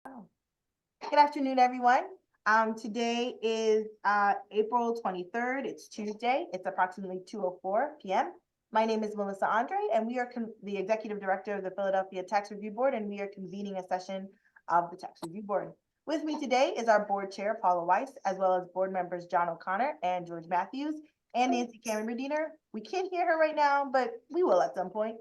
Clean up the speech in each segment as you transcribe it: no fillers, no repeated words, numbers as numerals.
Oh. Good afternoon, everyone. Today is April 23rd. It's Tuesday. It's approximately 2:04 p.m. My name is Melissa Andre, and we are the Executive Director of the Philadelphia Tax Review Board, and we are convening a session of the Tax Review Board. With me today is our board chair, Paula Weiss, as well as board members John O'Connor and George Matthews, and Nancy Cameron Medina. We can't hear her right now, but we will at some point.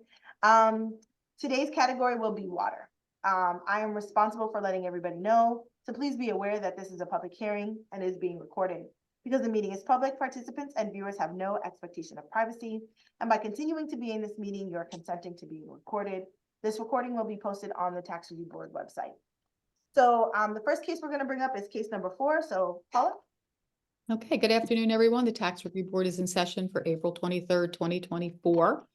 Today's category will be water. I am responsible for letting everybody know, so please be aware that this is a public hearing and is being recorded. Because the meeting is public, participants and viewers have no expectation of privacy, and by continuing to be in this meeting, you're consenting to being recorded. This recording will be posted on the Tax Review Board website. So the first case we're going to bring up is case number 4. So Paula. Okay, good afternoon, everyone. The Tax Review Board is in session for April 23rd, 2024.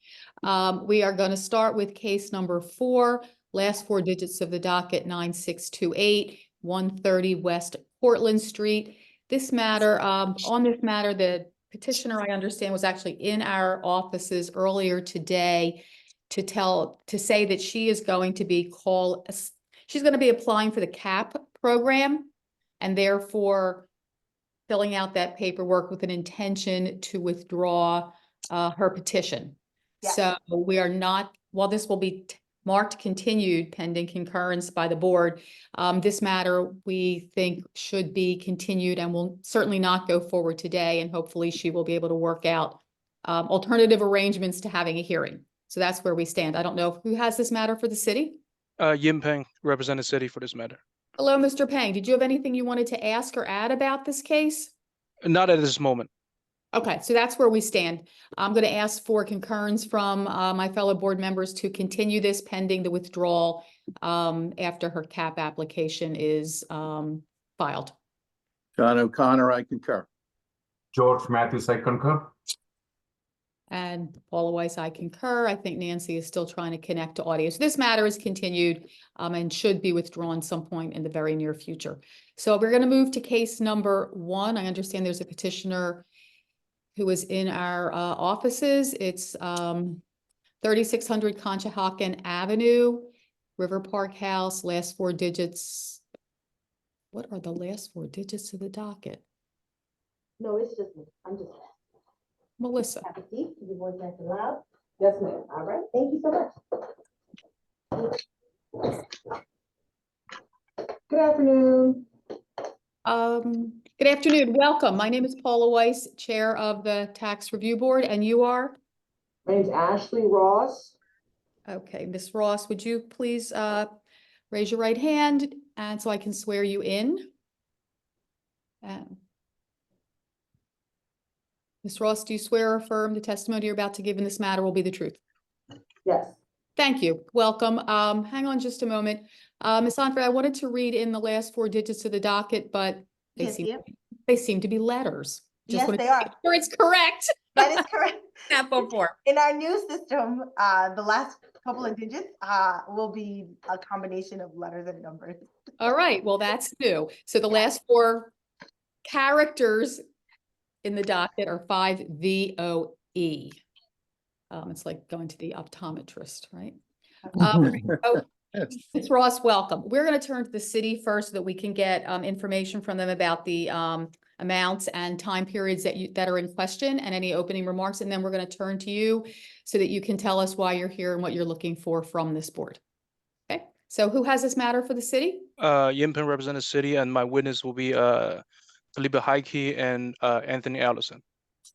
We are going to start with case number 4, last 4 digits of the docket, 9628, 130 West Portland Street. This matter, on this matter, the petitioner, I understand, was actually in our offices earlier today to say that she is going to be she's going to be applying for the CAP program, and therefore filling out that paperwork with an intention to withdraw her petition. Yes. So we are not, while this will be marked continued pending concurrence by the board, this matter we think should be continued and will certainly not go forward today. And hopefully she will be able to work out alternative arrangements to having a hearing. So that's where we stand. I don't know who has this matter for the city. Yim Peng, represent the city for this matter. Hello, Mr. Peng. Did you have anything you wanted to ask or add about this case? Not at this moment. Okay, so that's where we stand. I'm going to ask for concurrence from my fellow board members to continue this pending the withdrawal after her CAP application is filed. John O'Connor, I concur. George Matthews, I concur. And Paula Weiss, I concur. I think Nancy is still trying to connect to audio. So this matter is continued and should be withdrawn some point in the very near future. So we're going to move to case number 1. I understand there's a petitioner who is in our offices. It's 3600 Conshohocken Avenue, River Park House, last 4 digits. What are the last 4 digits of the docket? No, it's just me. I'm just Melissa. have a seat. Your voice nice and loud. Yes, ma'am. All right. Thank you so much. Good afternoon. Good afternoon. Welcome. My name is Paula Weiss, Chair of the Tax Review Board, and you are? My name's Ashley Ross. Okay, Ms. Ross, would you please raise your right hand and so I can swear you in? Ms. Ross, do you swear or affirm the testimony you're about to give in this matter will be the truth? Yes. Thank you. Welcome. Hang on just a moment. Ms. Andre, I wanted to read in the last 4 digits of the docket, but they seem to be letters. Yes, they are. Sure, it's correct. That is correct. Not before. In our new system, the last couple of digits will be a combination of letters and numbers. All right. Well, that's new. So the last 4 characters in the docket are 5 VOE. It's like going to the optometrist, right? Ms. Ross, welcome. We're going to turn to the city first so that we can get information from them about the amounts and time periods that are in question and any opening remarks. And then we're going to turn to you so that you can tell us why you're here and what you're looking for from this board. Okay. So who has this matter for the city? Yim Peng, represent the city, and my witness will be Taliba Heike and Anthony Allison.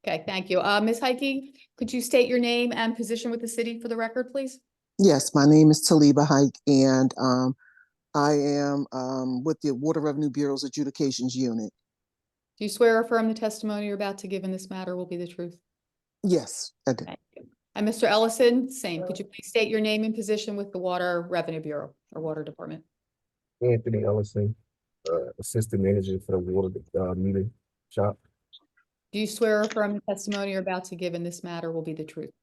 Okay, thank you. Ms. Heike, could you state your name and position with the city for the record, please? Yes, my name is Taliba Hike, and I am with the Water Revenue Bureau's Adjudications Unit. Do you swear or affirm the testimony you're about to give in this matter will be the truth? Yes, I do. Thank you. And Mr. Ellison, same. Could you please state your name and position with the Water Revenue Bureau or Water Department? Anthony Ellison, assistant manager for the water meter shop. Do you swear or affirm the testimony you're about to give in this matter will be the truth?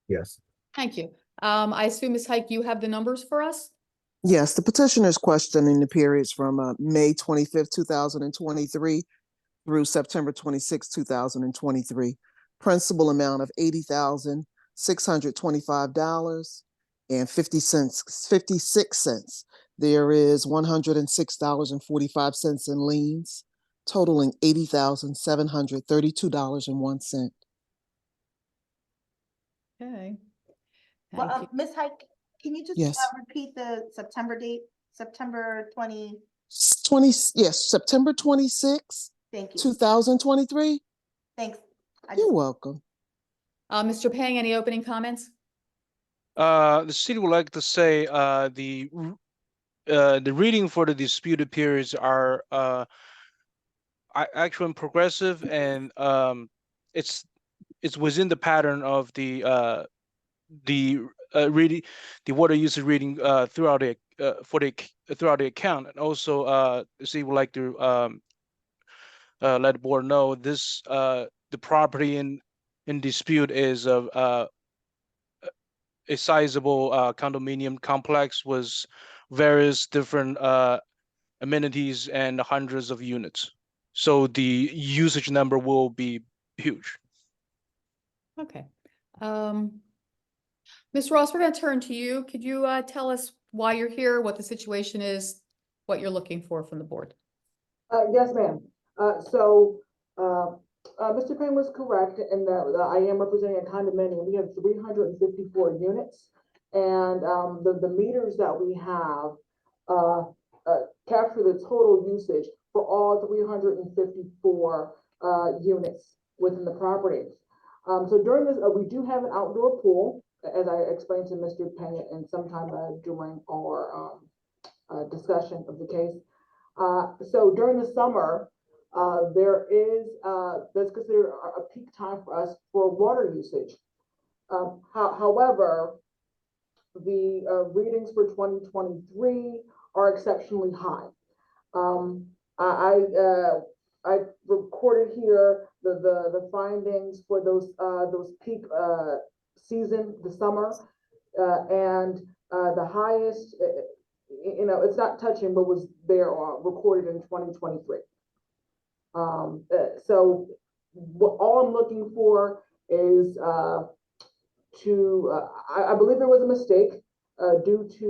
Yes. Thank you. I assume, Ms. Heike, you have the numbers for us? Yes, the petitioner's questioning the periods from May 25th, 2023 through September 26th, 2023. Principal amount of $80,625 and 56 cents. There is $106.45 in liens, totaling $80,732.01. Okay. Well, Thank you. Ms. Hike, can you just Yes. repeat the September date? September 20, September 26, thank you. 2023. Thanks. I You're just, welcome. Mr. Pang, any opening comments? The city would like to say the reading for the disputed periods are actual and progressive, and it's within the pattern of the reading, the water usage reading throughout the throughout the account. And also the city would like to let the board know this the property in dispute is of a sizable condominium complex with various different amenities and hundreds of units. So the usage number will be huge. Okay. Ms. Ross, we're going to turn to you. Could you tell us why you're here, what the situation is, what you're looking for from the board? Yes, ma'am. Mr. Payne was correct in that I am representing a condominium. We have 354 units, and the meters that we have capture the total usage for all 354 units within the property. So during this, we do have an outdoor pool, as I explained to Mr. Payne, and sometime during our discussion of the case. So during the summer, that's considered a peak time for us for water usage. However, the readings for 2023 are exceptionally high. I recorded here the findings for those peak season, the summer, and the highest. It's not touching, but was there recorded in 2023. So all I'm looking for is I believe there was a mistake due to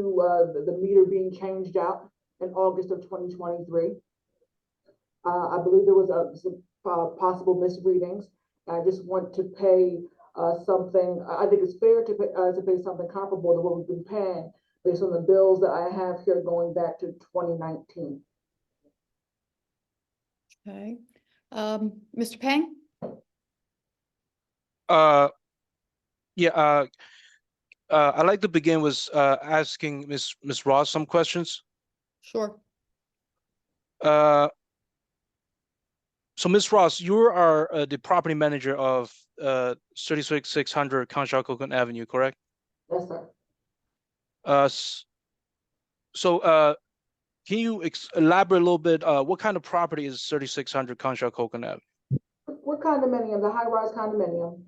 the meter being changed out in August of 2023. I believe there was some possible misreadings. I just want to pay something. I think it's fair to pay something comparable to what we've been paying based on the bills that I have here going back to 2019. Okay. Mr. Pang? Yeah, I'd like to begin with asking Ms. Ross some questions. Sure. So Ms. Ross, you are the property manager of 3600 Conshohocken Avenue, correct? Yes, sir. So can you elaborate a little bit? What kind of property is 3600 Conshohocken Avenue? We're condominium, the high-rise condominium.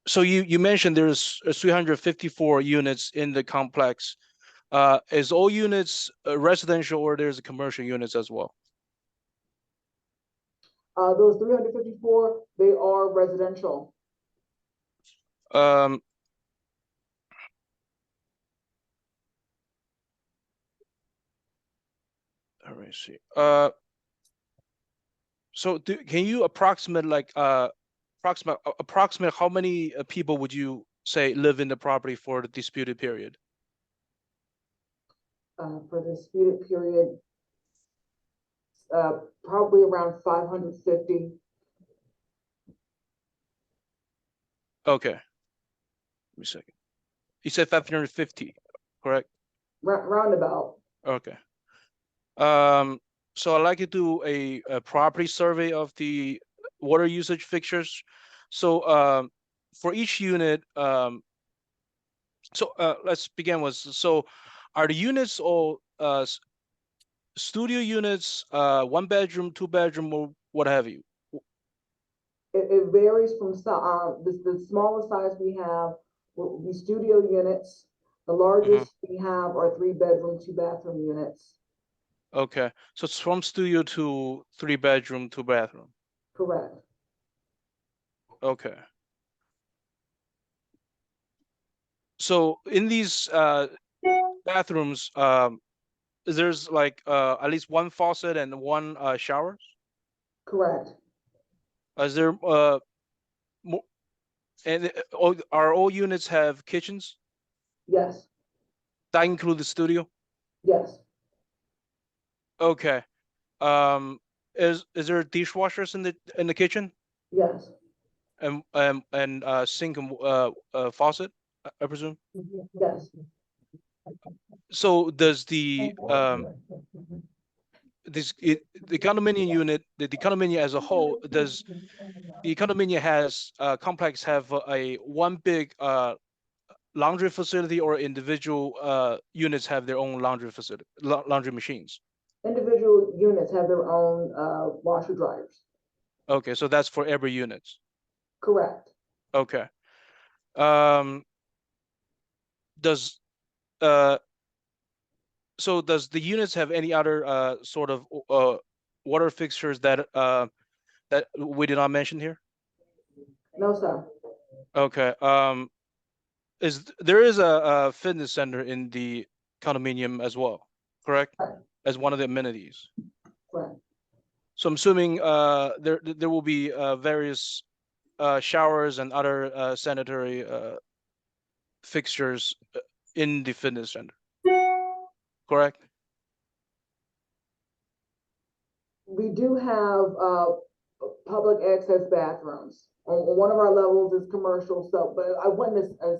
So you mentioned there's 354 units in the complex. Is all units residential, or there's commercial units as well? Those 354, they are residential. Let me see. So can you approximate approximate how many people would you say live in the property for the disputed period? For the disputed period, probably around 550. Okay. Give me a second. You said 550, correct? Roundabout. Okay. So I'd like to do a property survey of the water usage fixtures. So for each unit, let's begin with, so are the units all studio units, 1 bedroom, 2 bedroom, or what have you? It varies from the smallest size we have will be studio units. The largest we have are 3-bedroom, 2-bathroom units. Okay, so it's from studio to 3-bedroom, 2-bathroom. Correct. Okay. So in these bathrooms, there's like at least one faucet and one shower? Correct. Is there more, and are all units have kitchens? Yes, That include the studio? yes, Okay. Is there dishwashers in the kitchen yes, and sink and faucet, I presume? yes. So does the the condominium unit, the condominium as a whole, does the condominium has complex have a one big laundry facility, or individual units have their own laundry facility, laundry machines? Individual units have their own washer dryers. Okay, so that's for every unit. Correct. Okay. Um, does uh so does the units have any other sort of water fixtures that that we did not mention here? No, sir. Okay. There is a fitness center in the condominium as well, correct? Right. As one of the amenities. Correct. So I'm assuming there will be various showers and other sanitary fixtures in the fitness center, correct? We do have public access bathrooms. On one of our levels is commercial, so, but I wouldn't as,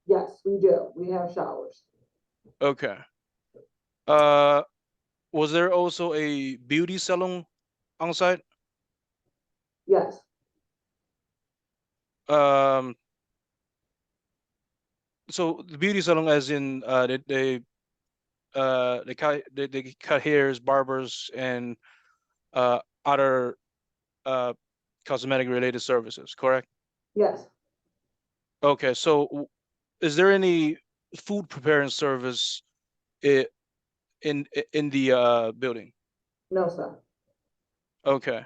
yes, we do. We have showers. Okay. Was there also a beauty salon on site? Yes, So the beauty salon, as in they cut hairs, barbers, and other cosmetic related services, correct? yes, Okay, so is there any food preparing service in the building? no, sir. Okay.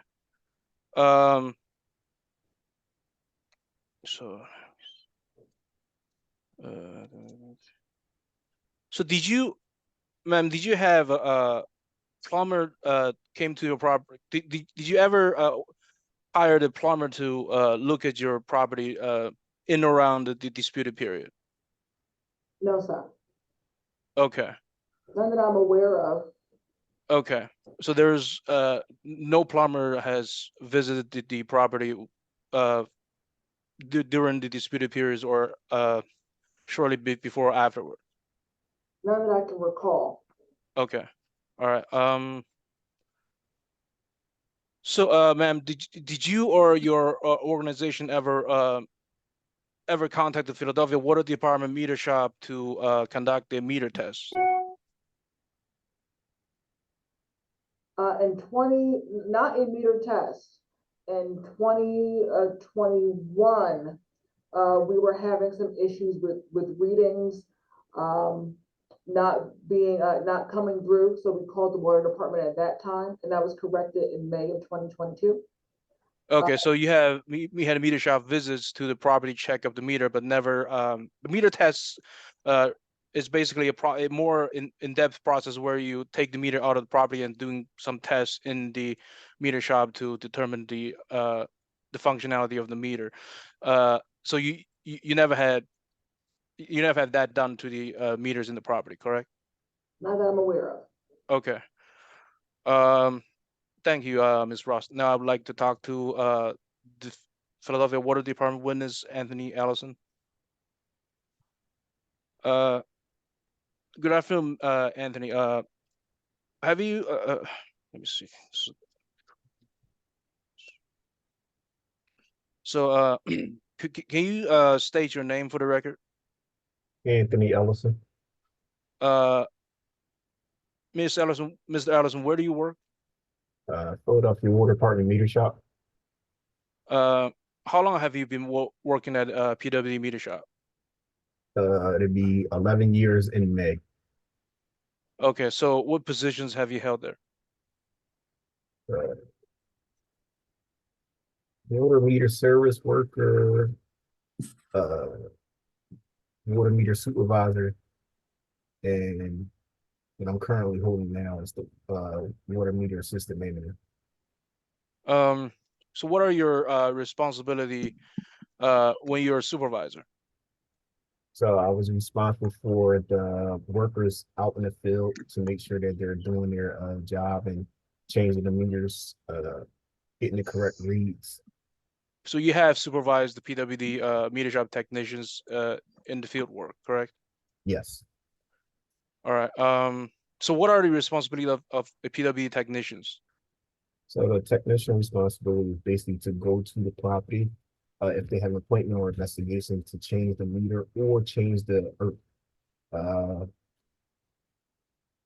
Um. So. Uh, so ma'am, did you have a plumber came to your property? Did you ever hire the plumber to look at your property in around the disputed period? No, sir. Okay. None that I'm aware of. Okay. So there's no plumber has visited the property uh during the disputed periods, or shortly before or afterward? None that I can recall. Okay. All right. So ma'am, did you or your organization ever contact the Philadelphia Water Department meter shop to conduct a meter test? In not in meter tests, in 2021, we were having some issues with readings, not coming through. So we called the water department at that time, and that was corrected in May of 2022. Okay, so we had meter shop visits to the property, check of the meter, but never the meter tests is basically a more in-depth process where you take the meter out of the property and doing some tests in the meter shop to determine the functionality of the meter. So you never had that done to the meters in the property, correct? Not that I'm aware of. Okay. Thank you, Ms. Ross. Now I would like to talk to the Philadelphia Water Department witness, Anthony Allison. Good afternoon, Anthony. Have you, let me see. So, can you state your name for the record? Anthony Ellison, Uh, Mr. Allison, where do you work? Philadelphia Water Department meter shop. How long have you been working at PW Meter Shop? It'd be 11 years in May. Okay, so what positions have you held there? Water meter service worker, uh, water meter supervisor, and what I'm currently holding now is the water meter assistant manager. So what are your responsibility when you're a supervisor? So I was responsible for the workers out in the field to make sure that they're doing their job and changing the meters, getting the correct reads. So you have supervised the PWD meter job technicians in the field work, correct? Yes. All right. So what are the responsibility of the PWD technicians? So the technician responsibility is basically to go to the property, if they have an appointment or investigation to change the meter or change the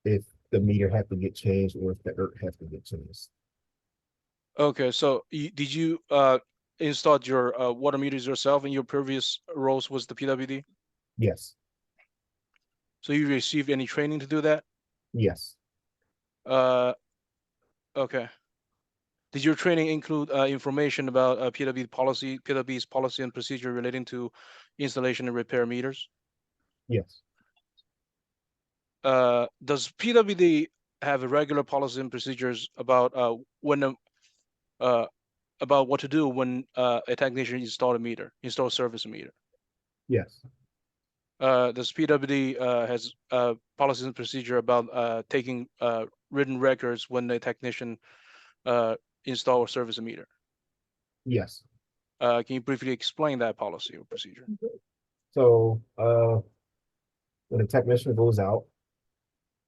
if the meter have to get changed or if the ERT have to get changed. Okay, so did you install your water meters yourself in your previous roles was the PWD? Yes. So you received any training to do that? Yes. Okay. Did your training include information about PWD's policy and procedure relating to installation and repair meters? Yes. Does PWD have a regular policy and procedures about about what to do when a technician install a service meter? Yes. Does PWD has policies and procedure about taking written records when a technician install or service a meter? Yes. Can you briefly explain that policy or procedure? So when a technician goes out,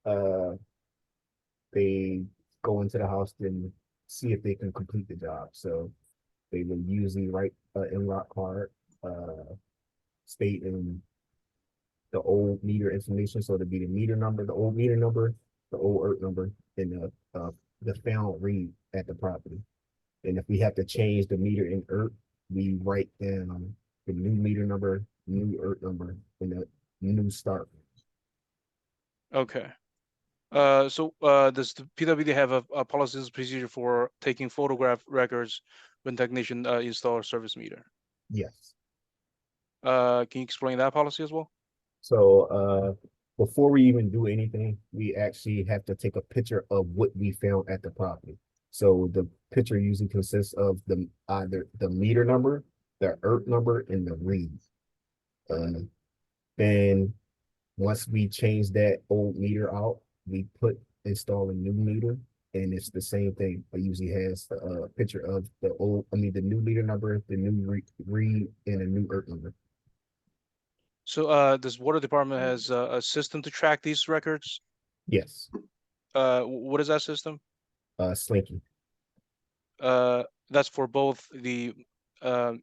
uh they go into the house and see if they can complete the job. So they will usually write an in-rock card stating the old meter information. So it'd be the meter number, the old meter number, the old ERT number, and the found read at the property. And if we have to change the meter in ERT, we write down the new meter number, new ERT number, and the new start. Okay. So does the PWD have a policies and procedure for taking photograph records when technician install or service meter? Yes. Can you explain that policy as well? So before we even do anything, we actually have to take a picture of what we found at the property. So the picture usually consists of either the meter number, the ERT number, and the read. Then once we change that old meter out, we install a new meter, and it's the same thing. It usually has a picture of the new meter number, the new read, and a new ERT number. So does water department has a system to track these records? Yes. What is that system? Slinky. That's for both the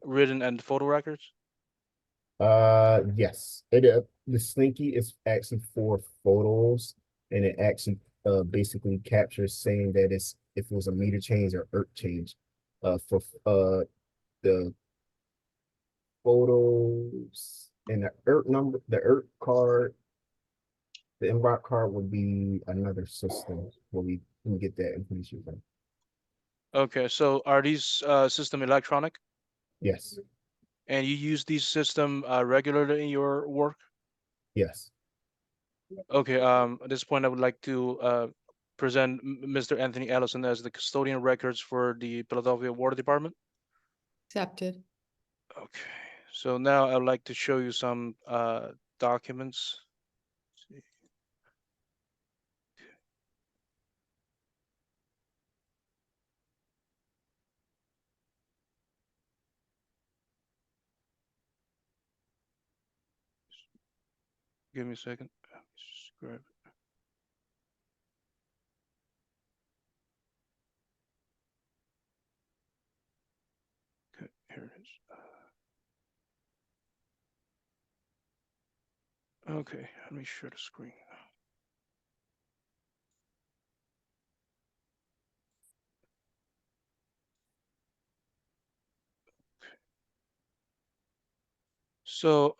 written and photo records? Yes. The Slinky is actually for photos, and it actually basically captures saying that if it was a meter change or ERT change. For the photos and the ERT number, the ERT card, the MROC card would be another system where we can get that information from. Okay, so are these system electronic? Yes. And you use these system regularly in your work? Yes. Okay, at this point, I would like to present Mr. Anthony Ellison as the custodian of records for the Philadelphia Water Department. Accepted. Okay, so now I'd like to show you some documents. Let's see. Give me a second. Just grab it. Okay, here it is. Okay, let me share the screen. So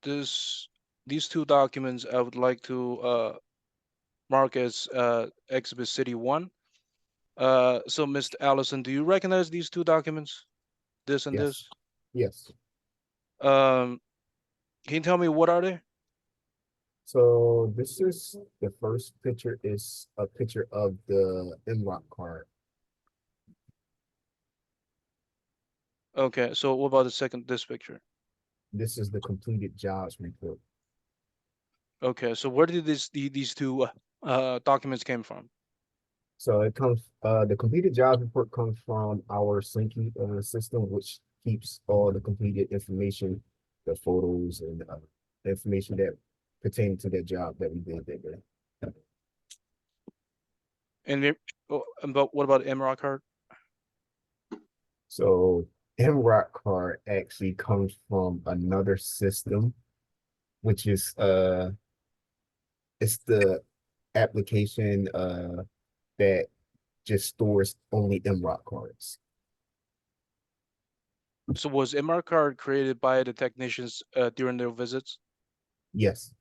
these two documents I would like to mark as Exhibit City 1. So Mr. Allison, do you recognize these two documents? This and Yes. this? Yes. Can you tell me what are they? So this is the first picture is a picture of the MROC card. Okay, so what about this picture? This is the completed jobs report. Okay, so where did these two documents came from? So it comes, the completed jobs report comes from our Slinky system, which keeps all the completed information, the photos and the information that pertain to that job that we did that day. But what about MROC card? So MROC card actually comes from another system, which is it's the application that just stores only MROC cards. So was MROC card created by the technicians during their visits? Yes,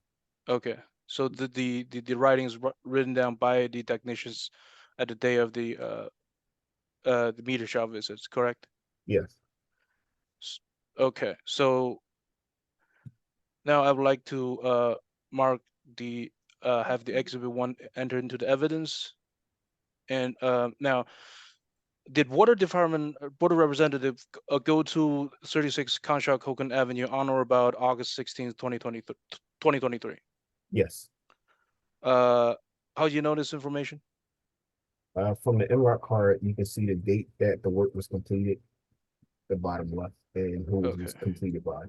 Okay, so the writings written down by the technicians at the day of the meter shop visits, correct? yes. Okay, so now I would like to mark have the exhibit 1 entered into the evidence. And now, did water department board representative go to 36 Conshohocken Avenue on or about August 16th, 2023? Yes. How do you know this information? From the MROC card, you can see the date that the work was completed, the bottom left, and who it was Okay. completed by.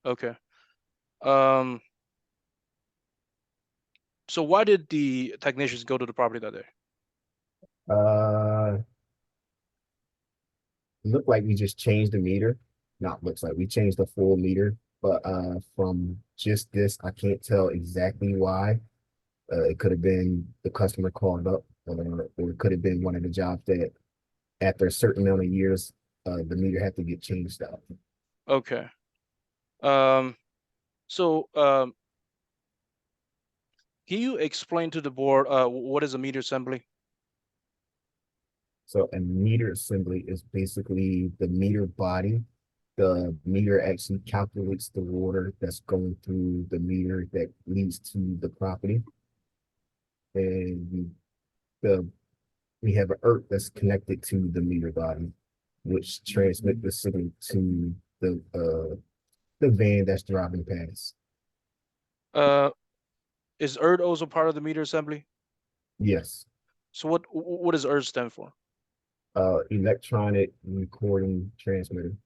Okay. So why did the technicians go to the property that day? Looked like we just changed the meter. Not looks like we changed the full meter, but from just this, I can't tell exactly why. It could have been the customer called up, or it could have been one of the jobs that after a certain amount of years, the meter had to get changed out. Okay. So can you explain to the board what is a meter assembly? So a meter assembly is basically the meter body. The meter actually calculates the water that's going through the meter that leads to the property. And we have an ERT that's connected to the meter body, which transmit the signal to the van that's driving past. Is ERD also part of the meter assembly? Yes. So what does ERD stand for? Electronic recording transmitter.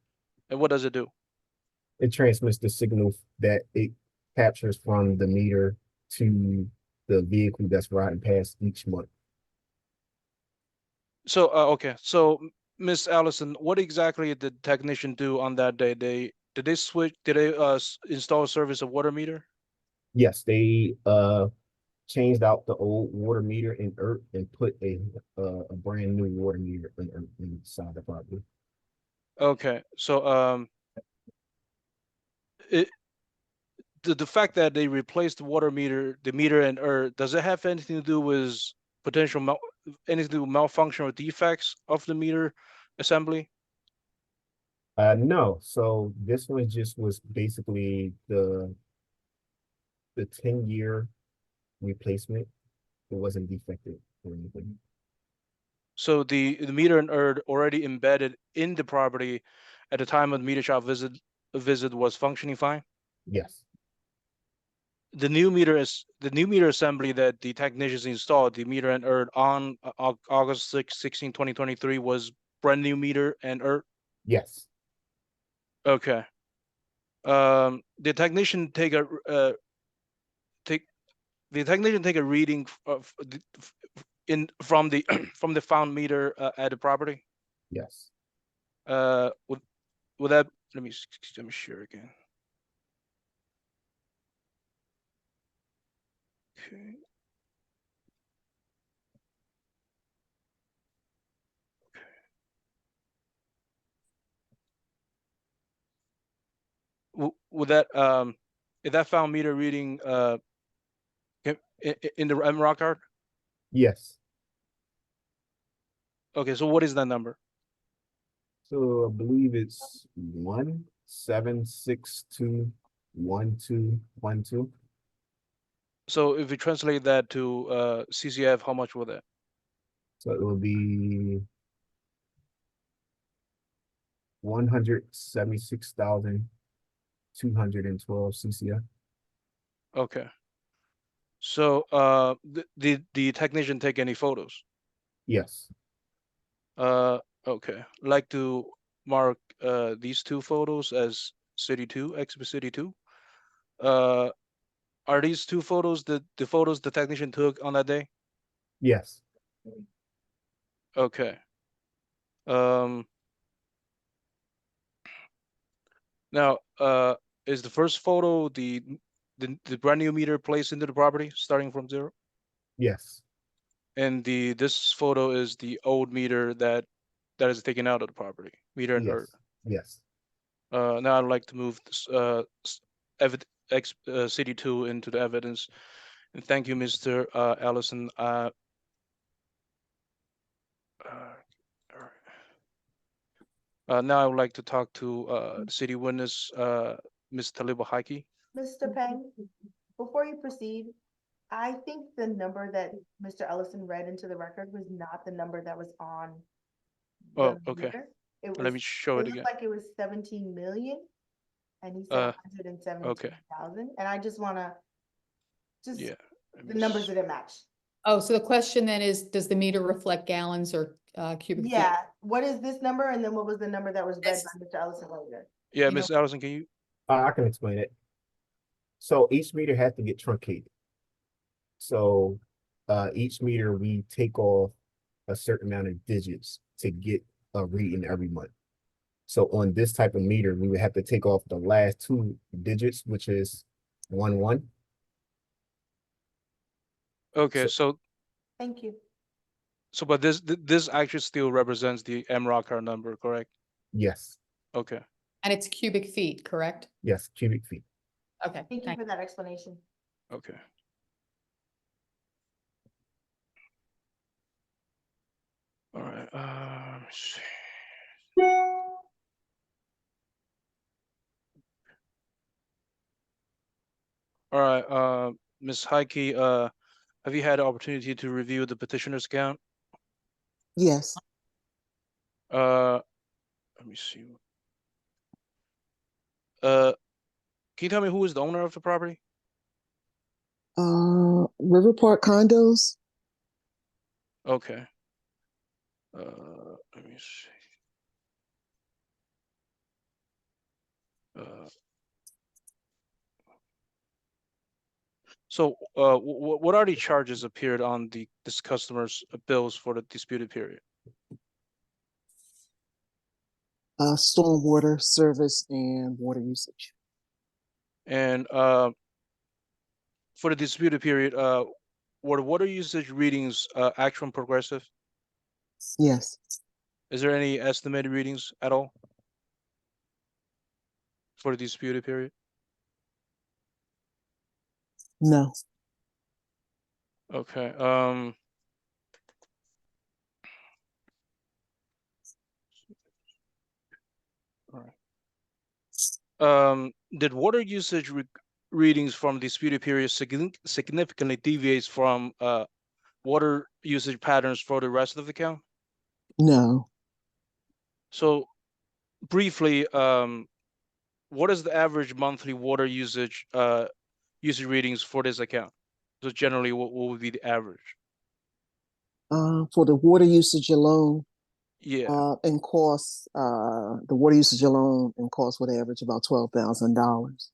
And what does it do? It transmits the signal that it captures from the meter to the vehicle that's riding past each month. So okay, so Miss Allison, what exactly did the technician do on that day? Did they install a service of water meter? Yes, they changed out the old water meter in ERT and put a brand new water meter in ERT inside the property. Okay, so the fact that they replaced the meter and ERT, does it have anything to do with anything to do with malfunction or defects of the meter assembly? No, so this one just was basically the 10-year replacement. It wasn't defective or anything. So the meter and ERT already embedded in the property at the time of the meter shop visit was functioning fine. Yes. The new meter assembly that the technicians installed, the meter and ERT on August 16, 2023 was brand new meter and ERT. Yes. Okay. The technician take a reading from the from the found meter at the property. Yes. Would that let me share again. Okay. Would that is that found meter reading in the MROC card? Yes. Okay, so what is that number? So I believe it's 17621212. So if we translate that to CCF, how much will that? So it will be 176,212 CCF. Okay. So the technician take any photos? Yes, Okay. Like to mark these two photos as City 2, Exhibit City 2. Are these two photos the photos the technician took on that day? yes, Okay. Um, now, is the first photo the brand new meter placed into the property starting from 0? yes, And this photo is the old meter that is taken out of the property, meter and earth. yes, yes. Now I'd like to move this City 2 into the evidence. And thank you, Mr. Allison. All right. Now I would like to talk to the city witness, Ms. Taliba Haiki. Mr. Peng, before you proceed, I think the number that Mr. Ellison read into the record was not the number that was on Oh, the okay. meter. It Let me was, show it it again. looked like it was 17 million, and he said Uh, 117,000, and I just wanna, just Yeah. let the me numbers s- didn't match. Oh, so the question then is, does the meter reflect gallons or cubic feet? Yeah, what is this number, and then what was the number that was read This- by Mr. Ellison earlier? Yeah, You know- Ms. Allison, can you? I can explain it. So each meter has to get truncated. So each meter we take off a certain amount of digits to get a reading every month. So on this type of meter, we would have to take off the last 2 digits, which is 11. Okay, So- Thank you. but this actually still represents the MROCR number, correct? Yes, Okay. And it's cubic feet, correct? yes, cubic feet. Okay, Thank you thank for that explanation. Okay. All right. Let's see. All right. Ms. Heike, have you had the opportunity to review the petitioner's account? Yes, Let me see. Can you tell me who is the owner of the property? River Park condos. Okay. Let me see. So, what are the charges appeared on this customer's bills for the disputed period? Stormwater service and water usage. And for the disputed period, were the water usage readings actual and progressive? Yes, Is there any estimated readings at all for the disputed period? no. Okay. All right. Did water usage readings from disputed period significantly deviates from water usage patterns for the rest of the account? No. So briefly, what is the average monthly water usage readings for this account? So generally, what would be the average? For the water usage alone, Yeah. and costs, the water usage alone and costs would average about $12,000.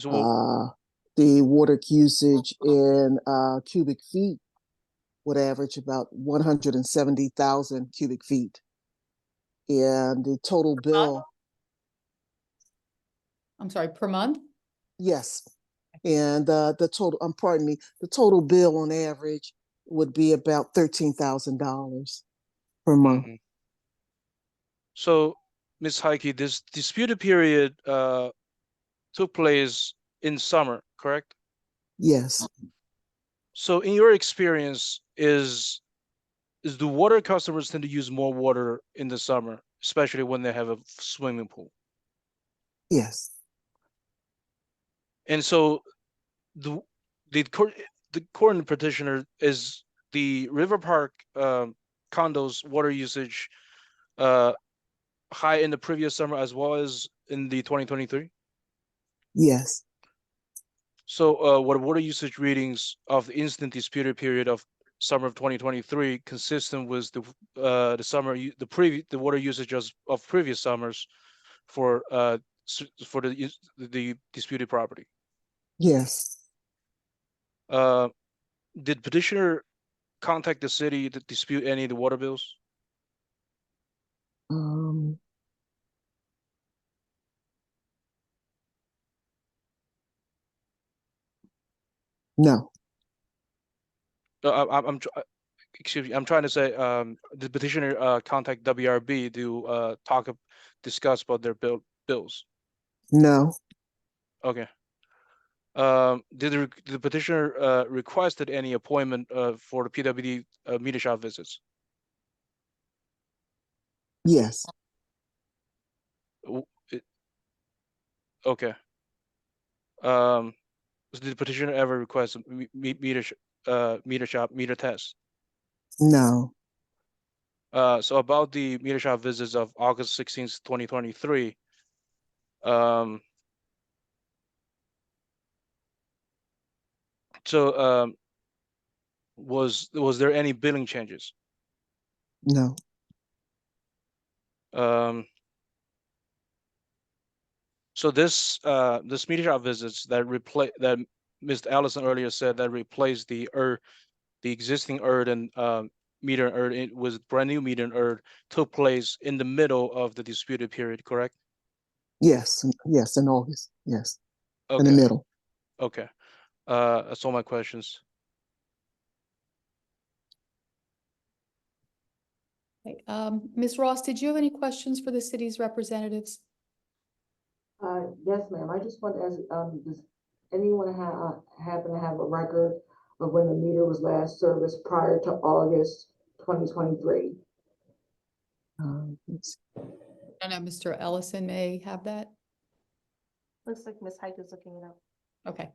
So what, The water usage in cubic feet would average about 170,000 cubic feet. And the total bill, I'm sorry, per month? yes. And the total, pardon me, the total bill on average would be about $13,000 per month. mhm. So, Ms. Heike, this disputed period took place in summer, correct? Yes. So, in your experience, is the water customers tend to use more water in the summer, especially when they have a swimming pool? Yes. And so, the the current petitioner is the River Park condos water usage high in the previous summer as well as in the 2023? Yes, So what water usage readings of the instant disputed period of summer of 2023 consistent with the the water usage of previous summers for for the disputed property? yes, Did petitioner contact the city to dispute any of the water bills? um, no, Excuse me, I'm trying to say, the petitioner contact WRB to discuss about their bills? no, Okay. Did the petitioner requested any appointment for the PWD meter shop visits? yes, Okay. Did the petitioner ever request a meter shop meter test? no, So about the meter shop visits of August 16th, 2023, so was there any billing changes? no, So this meter shop visits that Mr. Allison earlier said that replaced the existing ERD and meter and ERD with brand new meter and ERD took place in the middle of the disputed period, correct? yes, yes, in August, yes, in the Okay, middle. okay. That's all my questions. Okay, Ms. Ross, did you have any questions for the city's representatives? Yes, ma'am. I just want to ask, does anyone happen to have a record of when the meter was last serviced prior to August 2023? Let's I know Mr. Ellison may have that. Looks like Ms. Height is looking it up. Okay.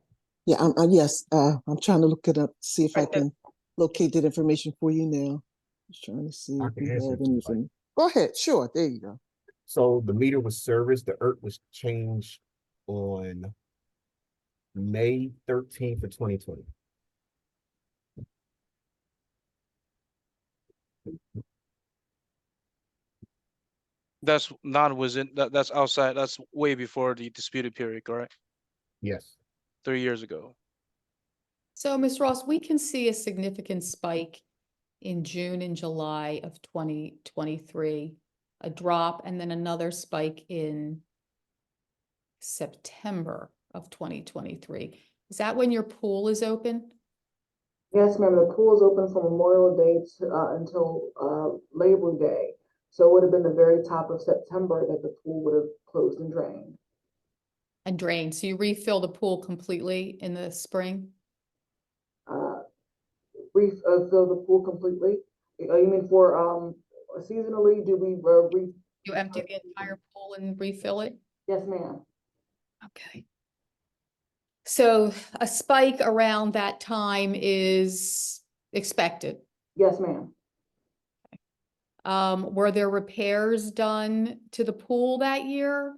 Yeah, yes, I'm trying to look it up, see if I Right, so- can locate that information for you now. Just trying to see I if can we answer have it too, if I- anything. Go ahead, sure, there you go. So the meter was serviced, the ERT was changed on May 13th of 2020. That's not within that's outside. That's way before the disputed period, correct? Yes. 3 years ago. So, Ms. Ross, we can see a significant spike in June and July of 2023, a drop, and then another spike in September of 2023. Is that when your pool is open? Yes, ma'am. The pool is open from Memorial Day until Labor Day. So it would have been the very top of September that the pool would have closed and drained. And drained. So you refill the pool completely in the spring? Refill the pool completely? You mean for seasonally, do we You empty the entire pool and refill it? Yes, ma'am. Okay. So a spike around that time is expected. Yes, ma'am. Were there repairs done to the pool that year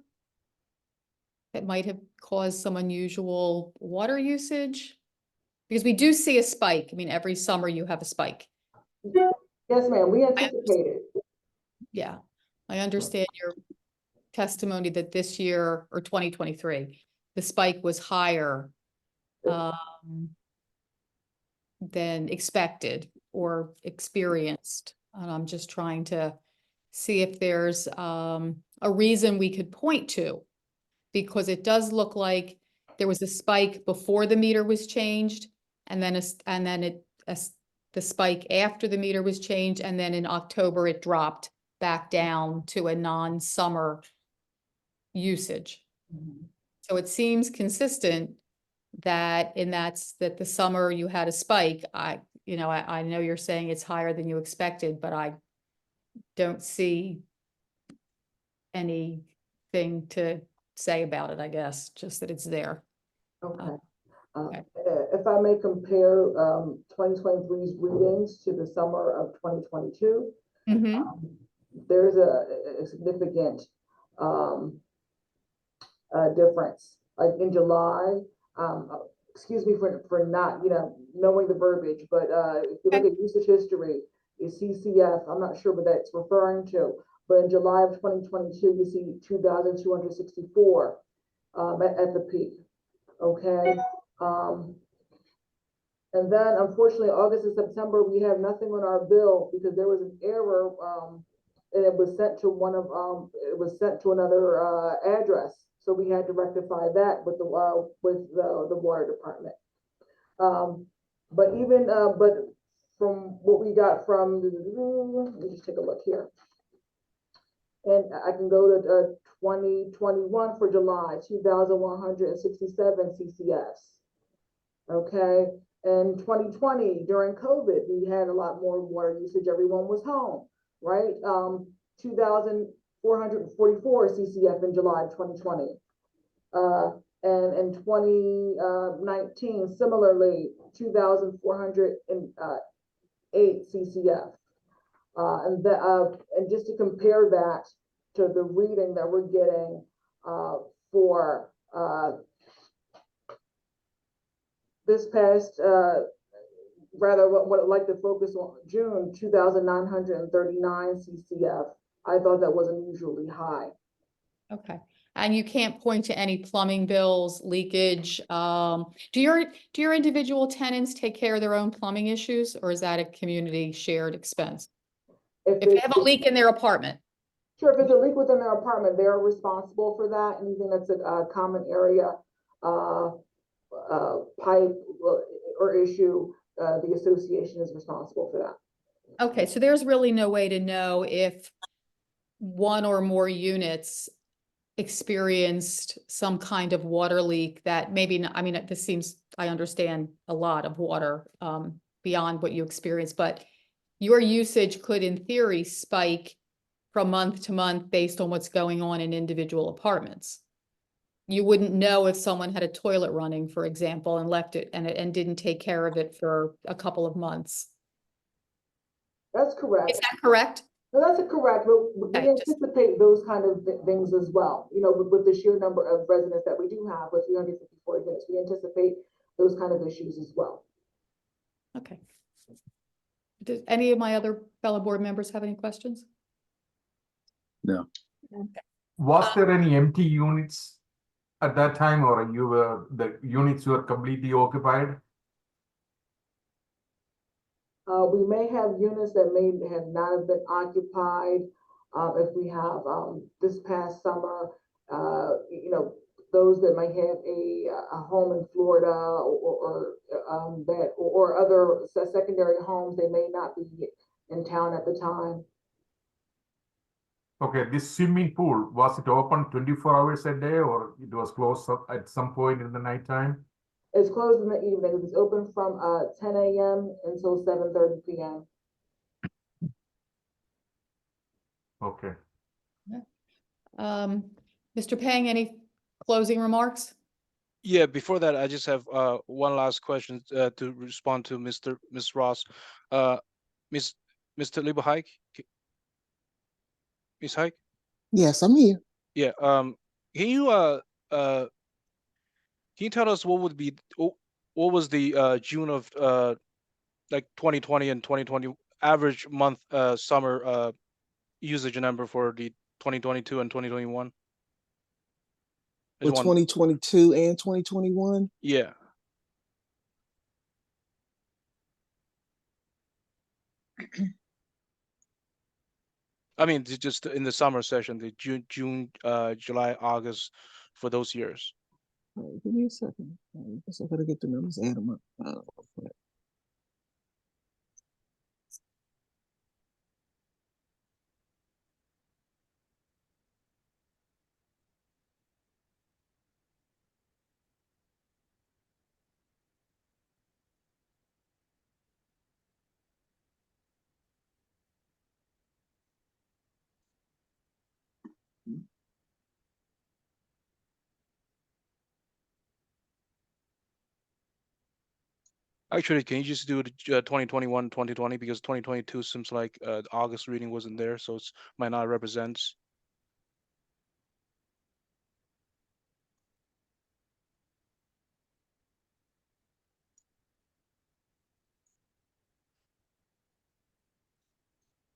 that might have caused some unusual water usage? Because we do see a spike. I mean, every summer you have a spike. Yes, ma'am. We anticipated. Yeah, I understand your testimony that this year or 2023, the spike was higher than expected or experienced. And I'm just trying to see if there's a reason we could point to, because it does look like there was a spike before the meter was changed, and then the spike after the meter was changed, and then in October it dropped back down to a non-summer usage. So it seems consistent that that the summer you had a spike. I know you're saying it's higher than you expected, but I don't see anything to say about it, I guess, just that it's there. Okay. Okay. If I may compare 2023's readings to the summer of 2022, there's a significant difference. Like in July, excuse me for not, knowing the verbiage, but if you look at usage history, is CCF, I'm not sure what that's referring to, but in July of 2022, you see 2,264 at the peak, okay? And then unfortunately, August and September, we have nothing on our bill because there was an error, and it was sent to another address. So we had to rectify that with the water department. But from what we got from, let me just take a look here. And I can go to 2021 for July, 2,167 CCFs. Okay. In 2020, during COVID, we had a lot more water usage. Everyone was home, right? 2,444 CCF in July of 2020. And in 2019, similarly, 2,408 CCF. And just to compare that to the reading that we're getting for this past, rather what I'd like to focus on, June, 2,939 CCF. I thought that was unusually high. Okay. And you can't point to any plumbing bills, leakage. Do your individual tenants take care of their own plumbing issues, or is that a community shared expense? If they have a leak in their apartment. Sure, if it's a leak within their apartment, they're responsible for that. Anything that's a common area, pipe or issue, the association is responsible for that. Okay, so there's really no way to know if one or more units experienced some kind of water leak that maybe not, I mean, this seems, I understand a lot of water beyond what you experience, but your usage could in theory spike from month to month based on what's going on in individual apartments. You wouldn't know if someone had a toilet running, for example, and left it and didn't take care of it for a couple of months. That's correct. Is that correct? No, that's correct, but we Okay, anticipate those kind of things as well. With the sheer number of residents that we do have with 354 units, we anticipate those kind of issues as well. Okay. Does any of my other fellow board members have any questions? No. Okay. Was there any empty units at that time, or the units were completely occupied? We may have units that may have not have been occupied. If we have this past summer, those that might have a home in Florida or other secondary homes, they may not be in town at the time. Okay, this swimming pool, was it open 24 hours a day, or it was closed up at some point in the nighttime? It's closed in the evening. It's open from 10 a.m. until 7:30 p.m. Okay. Mr. Pang, any closing remarks? Yeah, before that, I just have one last question to respond to Ms. Ross. Mr. Lieberheik? Ms. Hike? Yes, I'm here. Yeah, can you tell us what was the June of like 2020 and 2020 average month summer usage number for the 2022 and 2021? For 2022 and 2021. Yeah. I mean, just in the summer session, the June, July, August, for those years. All right, give me a second. I guess I gotta get the numbers, add them up. Actually, can you just do the 2021, 2020, because 2022 seems like the August reading wasn't there, so it's might not represent.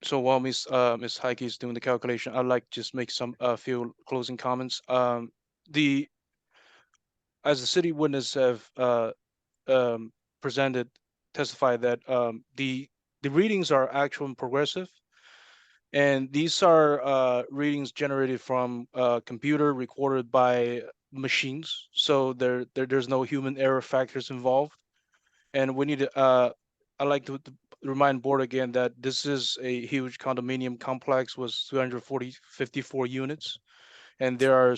So while Miss Heike is doing the calculation, I'd like just make some few closing comments. The as the city witness have um, presented, testified that the readings are actual and progressive, and these are readings generated from computer recorded by machines, so there's no human error factors involved. And we need to I'd like to remind board again that this is a huge condominium complex with 54 units, and there are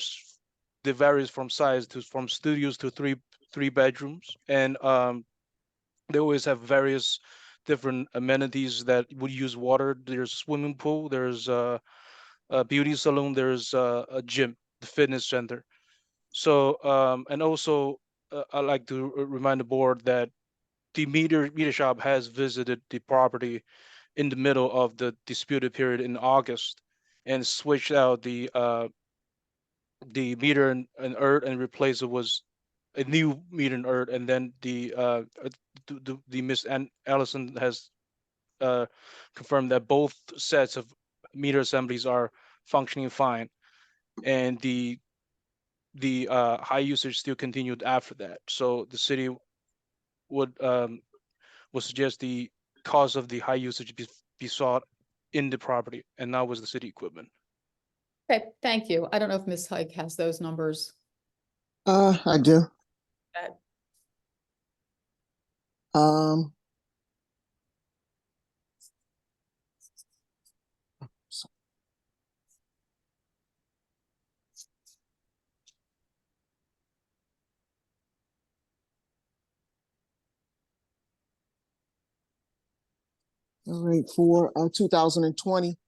they varies from size to from studios to three bedrooms, and they always have various different amenities that would use water. There's a swimming pool, there's a beauty salon, there's a gym, the fitness center. So and also I'd like to remind the board that the meter shop has visited the property in the middle of the disputed period in August and switched out the meter and earth and replaced it was a new meter and earth, and then the Miss Allison has confirmed that both sets of meter assemblies are functioning fine, and the high usage still continued after that. So the city would suggest the cause of the high usage be sought in the property and not was the city equipment. Okay, thank you. I don't know if Ms. Heike has those numbers. I do. Okay. Um. All right, for 2020,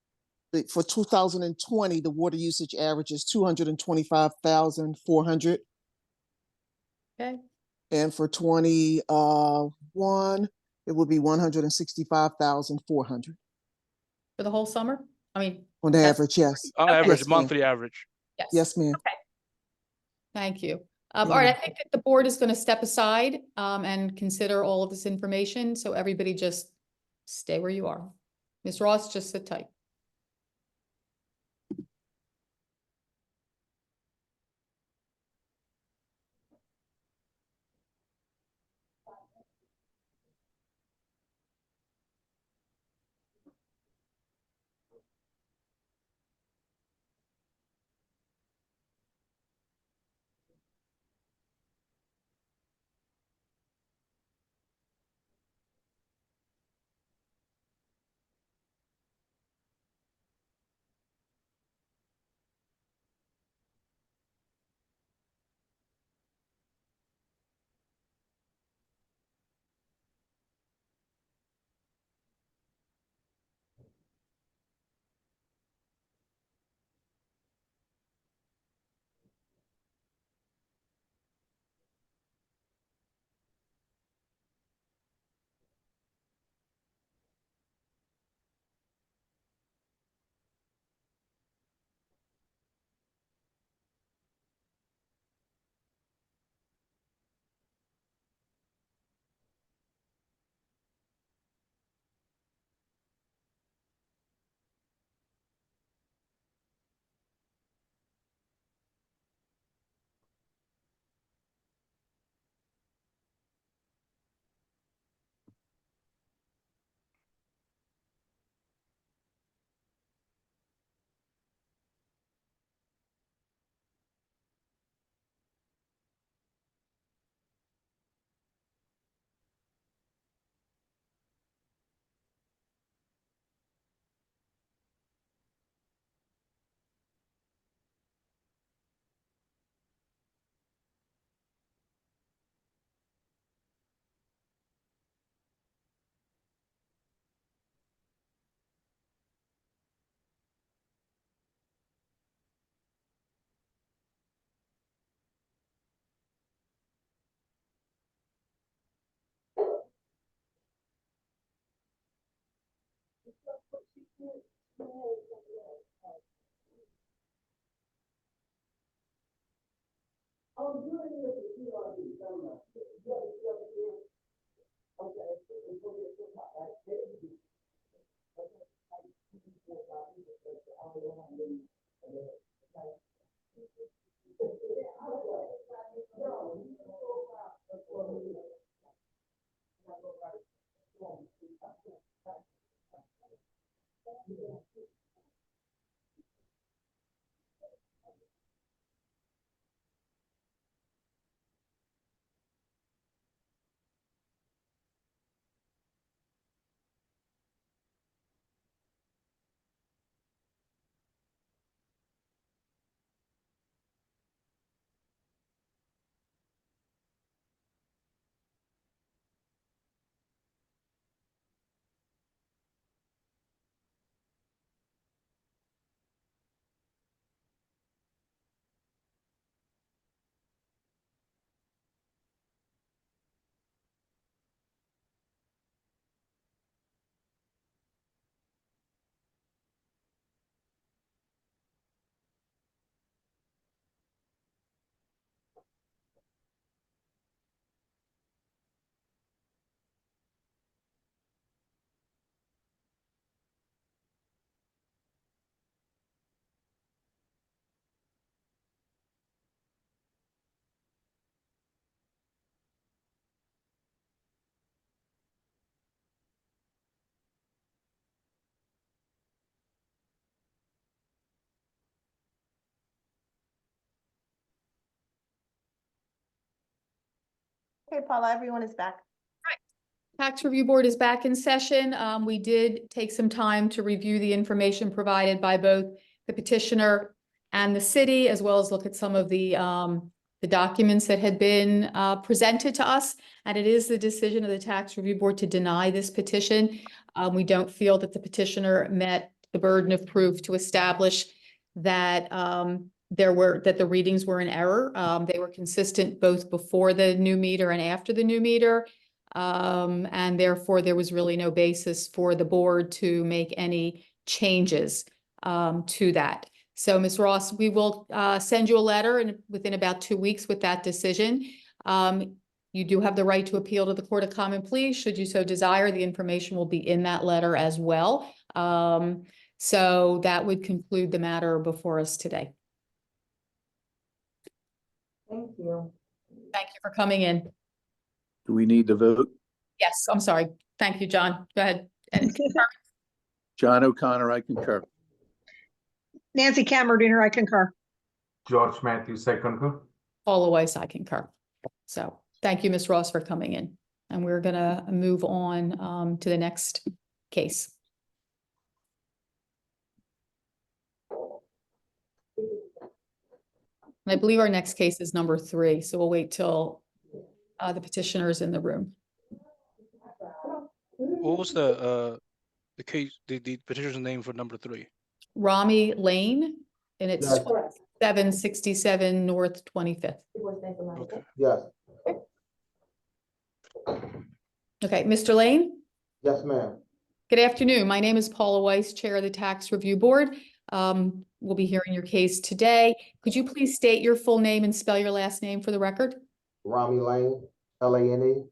for 2020, the water usage average is 225,400. Okay, And for 21, it would be 165,400 for the whole summer? I mean, on that's- average, yes. On Okay. average, Yes, ma'am. monthly average. yes. Yes, ma'am. Okay. Thank you. All right, I think that the board is going to step aside and consider all of this information. So everybody just stay where you are. Ms. Ross, just sit tight. Okay, Paula, everyone is back. Tax Review Board is back in session. We did take some time to review the information provided by both the petitioner and the city, as well as look at some of the documents that had been presented to us. And it is the decision of the Tax Review Board to deny this petition. We don't feel that the petitioner met the burden of proof to establish that that the readings were in error. They were consistent both before the new meter and after the new meter. And therefore there was really no basis for the board to make any changes to that. So Ms. Ross, we will send you a letter within about 2 weeks with that decision. You do have the right to appeal to the Court of Common Pleas. Should you so desire, the information will be in that letter as well. So that would conclude the matter before us today. Thank you. Thank you for coming in. Do we need to vote? Yes, I'm sorry. Thank you, John. Go ahead. And John O'Connor, I concur. Nancy Cameron, I concur. George Matthews, I concur. Paula Weiss, I concur. So thank you, Ms. Ross, for coming in. And we're gonna move on to the next case. And I believe our next case is number 3, so we'll wait till the petitioner is in the room. What was the case, the petitioner's name for number 3? Rami Lane, and it's Yes. 767 North 25th. Okay. Yes, Okay, Mr. Lane? yes, ma'am. Good afternoon. My name is Paula Weiss, Chair of the Tax Review Board. We'll be hearing your case today. Could you please state your full name and spell your last name for the record? Rami Lane, Lane.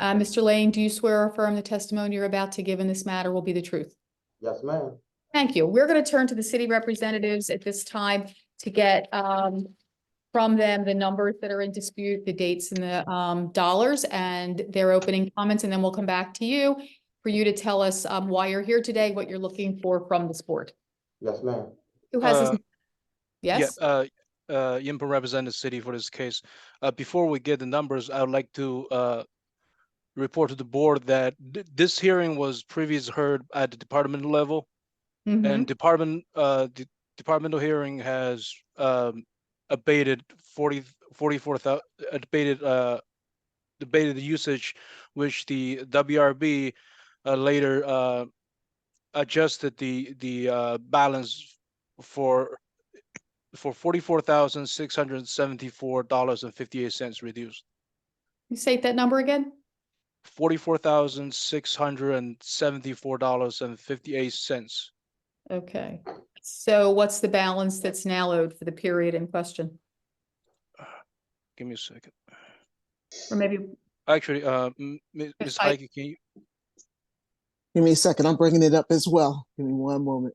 Mr. Lane, do you swear or affirm the testimony you're about to give in this matter will be the truth? Yes, ma'am. Thank you. We're going to turn to the city representatives at this time to get from them the numbers that are in dispute, the dates and the dollars and their opening comments, and then we'll come back to you for you to tell us why you're here today, what you're looking for from this board. Yes, ma'am. Who has this? Yes? Yeah, Yimpa represent the city for this case. Before we get the numbers, I would like to report to the board that this hearing was previously heard at the departmental level, Mhm. and the departmental hearing has abated 44,000, debated the usage, which the WRB later adjusted the balance for $44,674.58 reduced. You state that number again? $44,674.58. Okay, so what's the balance that's now owed for the period in question? Give me a second. Or maybe, Actually, Ms. Ms. Heike. Heike, can you? Give me a second. I'm bringing it up as well. Give me one moment.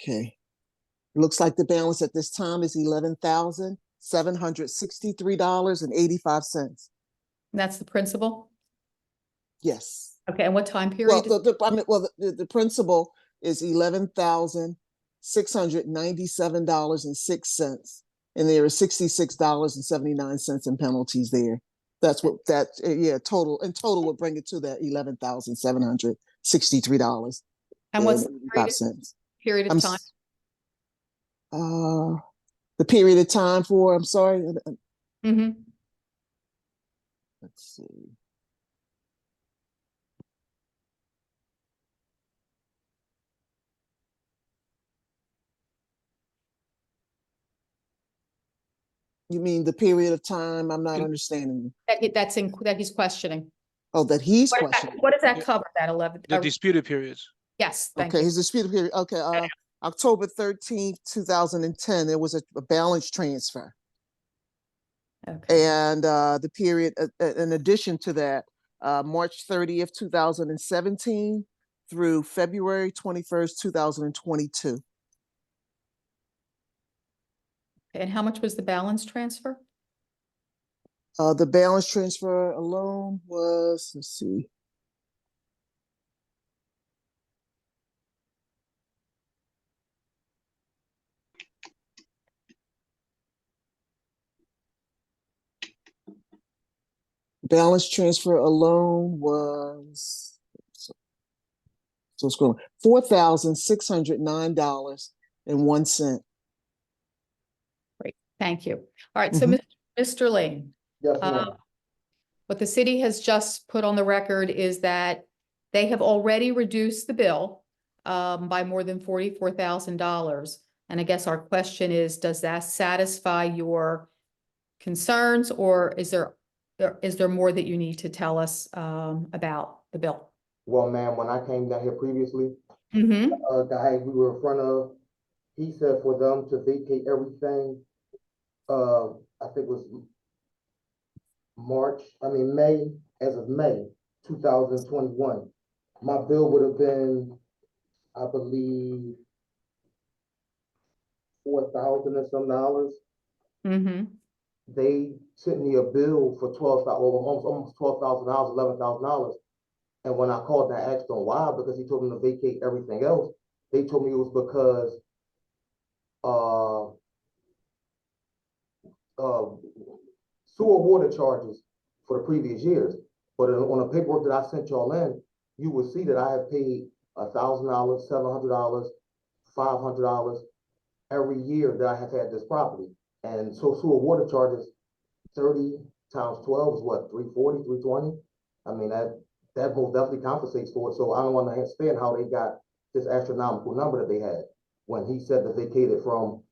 Okay. Looks like the balance at this time is $11,763.85. that's the principal? Yes. Okay, and what time Well, period? the principal is $11,697.06, and there is $66.79 in penalties there. That's what total would bring it to that $11,763. And what's the period of time? The period of time for, I'm sorry. Mm-hmm. Let's see. You mean the period of time? I'm not understanding you. That he's questioning. Oh, that he's What questioning. does that cover, that 11? The disputed periods. Yes, thank Okay, you. his disputed period. Okay, October 13th, 2010, there was a balance transfer. Okay, And the period, in addition to that, March 30th, 2017 through February 21st, 2022. and how much was the balance transfer? The balance transfer alone was, let's see. Balance transfer alone was, so it's going $4,609.01. Great, thank you. All right, so Mr. Lane, Yes, ma'am. what the city has just put on the record is that they have already reduced the bill by more than $44,000. And I guess our question is, does that satisfy your concerns, or is there more that you need to tell us about the bill? Well, ma'am, when I came down here previously, Mm-hmm. a guy we were in front of, he said for them to vacate everything, I think it was May, as of May 2021. My bill would have been, I believe, $4,000 and some dollars. Mm-hmm. They sent me a bill for almost $12,000, $11,000. And when I called and I asked them why, because he told them to vacate everything else, they told me it was because sewer water charges for the previous years. But on the paperwork that I sent y'all in, you will see that I have paid $1,000, $700, $500 every year that I have had this property. And so sewer water charges, 30 times 12 is what, 340, 320? I mean, that most definitely compensates for it. So I don't understand how they got this astronomical number that they had when he said that they vacated from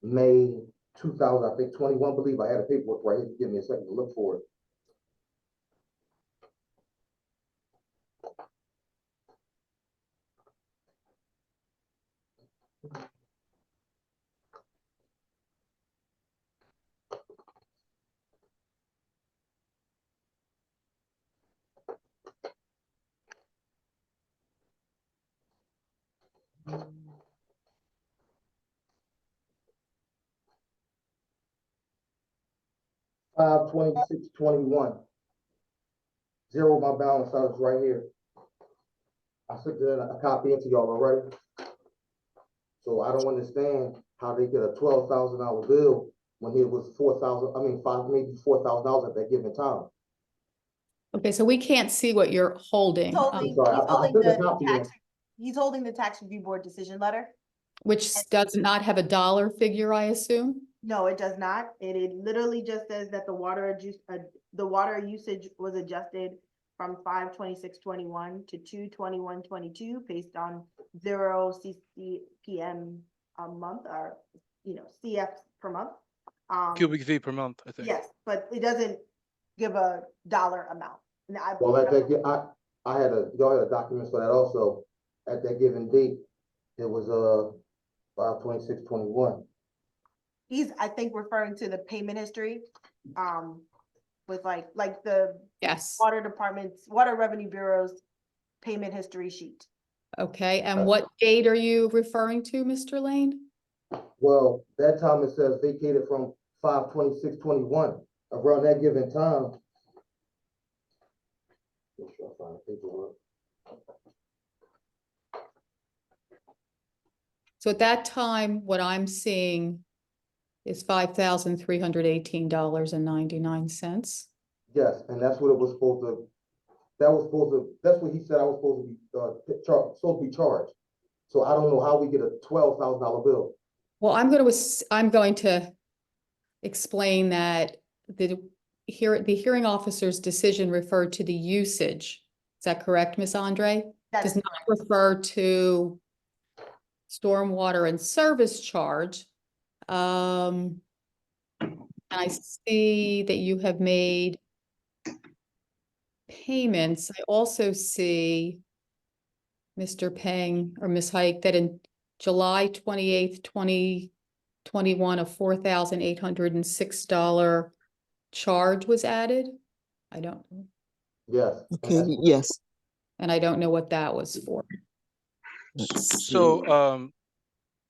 May 2000, I think 21, believe I had a paperwork right here. Give me a second to look for it. $526.21. Zero my balance out is right here. I sent a copy into y'all already. So I don't understand how they get a $12,000 bill when it was maybe $4,000 at that given time. Okay, so we can't see what you're holding, He's holding the tax review board decision letter. which does not have a dollar figure, I assume? No, it does not. It literally just says that the water usage was adjusted from 5/26/21 to 2/21/22 based on 0 CCPM a month, or, CF per month. Cubic feet per month, I think. Yes, but it doesn't give a dollar amount. And Well, at that, y'all had a document for that also. At that given date, it was, 5/26/21. He's, I think, referring to the payment history, with like the Yes. water department's, Water Revenue Bureau's payment history sheet. Okay, and what date are you referring to, Mr. Lane? Well, that time it says vacated from 5/26/21. Around that given time. Make sure I find the paperwork. So at that time, what I'm seeing is $5,318.99. Yes, and that's what it was supposed to, that's what he said I was supposed to be, supposed to be charged. So I don't know how we get a $12,000 bill. Well, I'm going to explain that the hearing officer's decision referred to the usage. Is that correct, Ms. Andre? That Does is not refer to stormwater and service charge. And I see that you have made payments. I also see, Mr. Peng or Ms. Hike, that in July 28th, 2021, a $4,806 charge was added. I don't, Yes. Okay, yes. and I don't know what that was for. Let's So, see.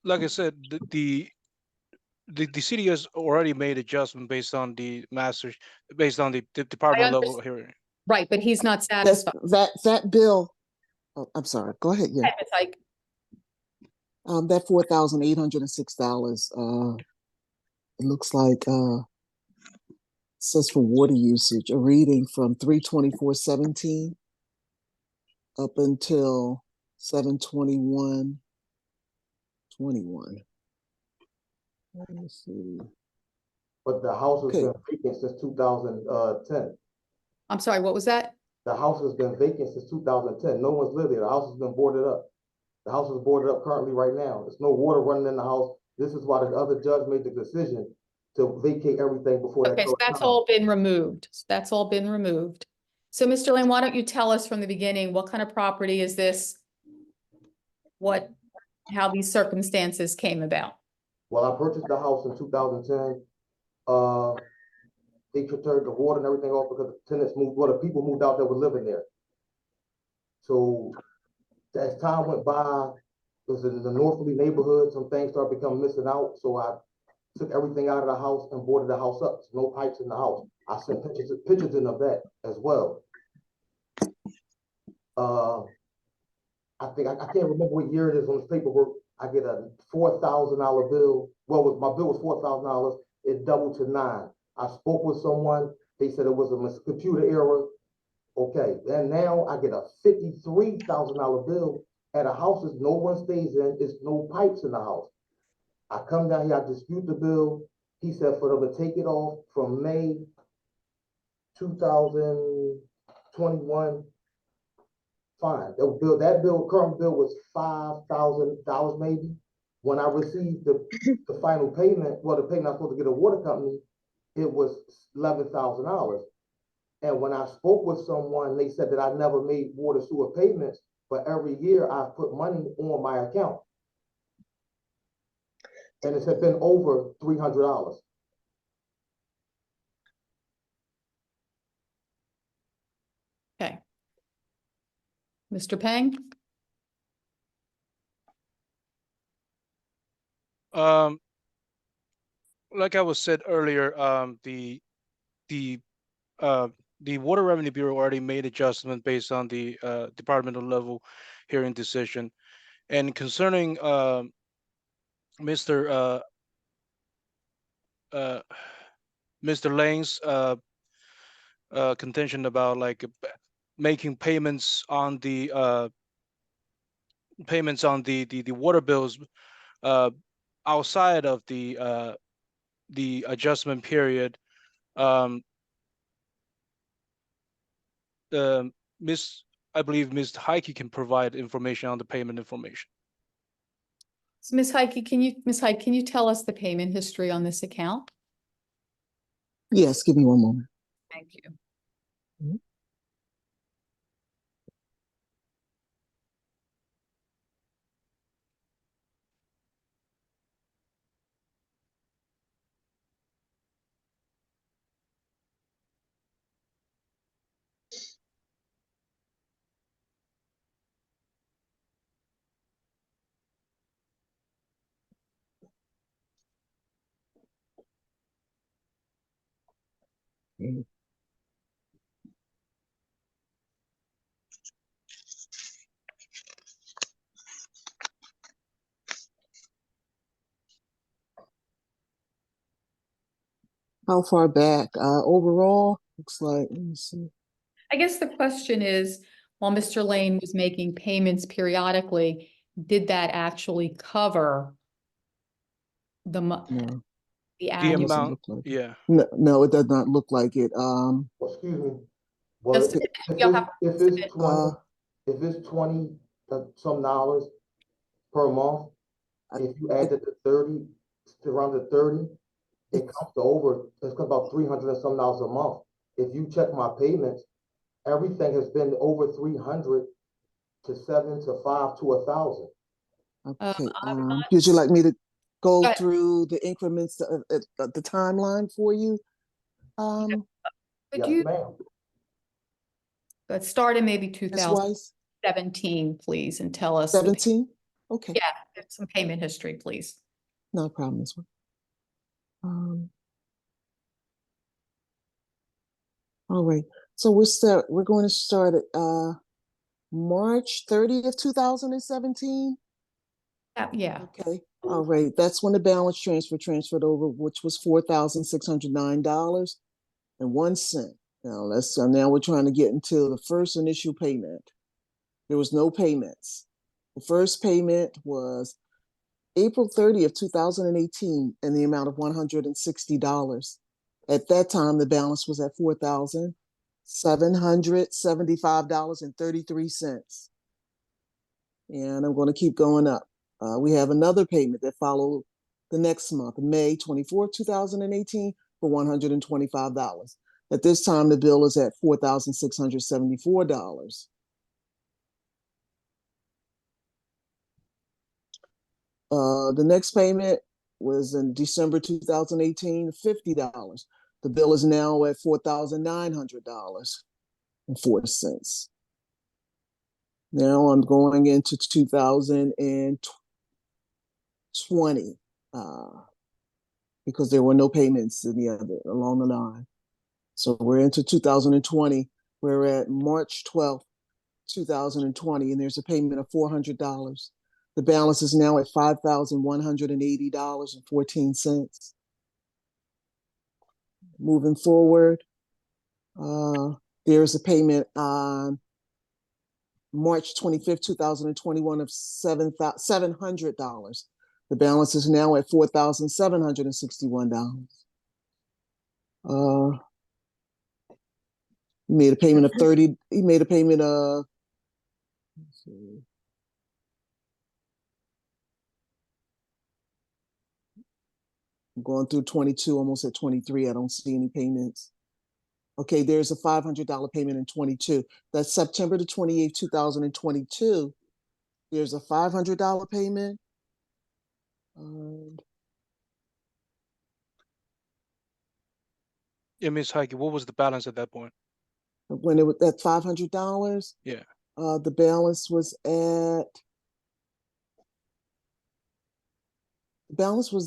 like I said, the city has already made adjustment based on the based on the department level hearing. Right, but he's not That's, satisfied. that bill, oh, I'm sorry, go ahead, yeah. Ms. Hike. That $4,806, it looks like, says for water usage, a reading from 3/24/17 up until 7/21/21. Let me see. But the house has Okay. been vacant since 2010. I'm sorry, what was that? The house has been vacant since 2010. No one's lived there. The house has been boarded up. The house is boarded up currently right now. There's no water running in the house. This is why the other judge made the decision to vacate everything before that. Okay, so that's all been removed. That's all been removed. So Mr. Lane, why don't you tell us from the beginning, what kind of property is this? How these circumstances came about? Well, I purchased the house in 2010. They turned the water and everything off because the tenants moved, the people moved out that were living there. So as time went by, it was in the Northley neighborhood, some things started becoming missing out. So I took everything out of the house and boarded the house up. There's no pipes in the house. I sent pictures in of that as well. I think I can't remember what year it is on the paperwork. I get a $4,000 bill. Well, my bill was $4,000. It doubled to $9,000. I spoke with someone. They said it was a computer error. Okay, and now I get a $53,000 bill at a house that no one stays in. There's no pipes in the house. I come down here, I dispute the bill. He said for them to take it off from May 2021. Fine. That current bill was $5,000 maybe. When I received the final payment, the payment I was supposed to get a water company, it was $11,000. And when I spoke with someone, they said that I never made water sewer payments, but every year I've put money on my account. And it had been over $300. Okay. Mr. Peng? Like I was said earlier, the Water Revenue Bureau already made adjustment based on the departmental level hearing decision. And concerning Mr. Lane's contention about like making payments on the water bills outside of the adjustment period, I believe Ms. Heike can provide information on the payment information. So Ms. Heike, can you tell us the payment history on this account? Yes, give me one moment. Thank you. How far back? Overall, looks like, let me see. I guess the question is, while Mr. Lane was making payments periodically, did that actually cover the No, the The annual? doesn't amount, look like it. yeah. No, it does not look like it. Excuse me. Well, Just- if you'll have it's, if it's Uh, 20, if it's 20 some dollars per month, if you add it to 30, to around the 30, it comes to over, it's about 300 and some dollars a month. If you check my payments, everything has been over 300 to 7 to 5 to 1,000. Okay, I'm not- would you like me to Go go ahead. through the increments of the timeline for you? Could Yes, you, ma'am. let's start in maybe Ms. Weiss, 2017, please, and tell us. the- 17? Okay, Yeah, some payment history, please. no problem, Ms. Weiss. All right, so we're going to start at March 30th, 2017. Yeah, Okay, all right, that's when the balance transferred over, which was $4,609.01. Now we're trying to get into the first initial payment. There was no payments. The first payment was April 30th, 2018, in the amount of $160. At that time, the balance was at $4,775.33. And I'm going to keep going up. We have another payment that followed the next month, May 24th, 2018, for $125. At this time, the bill is at $4,674. The next payment was in December 2018, $50. The bill is now at $4,900.04. Now I'm going into 2020 because there were no payments in the other along the line. So we're into 2020. We're at March 12th, 2020, and there's a payment of $400. The balance is now at $5,180.14. Moving forward, there's a payment on March 25th, 2021 of $700. The balance is now at $4,761. He made a payment of 30, he made a payment of, let's see. I'm going through 22, almost at 23. I don't see any payments. Okay, there's a $500 payment in 22. That's September the 28th, 2022. There's a $500 payment. Yeah, Ms. Heike, what was the balance at that point? When it was at $500, Yeah. the balance was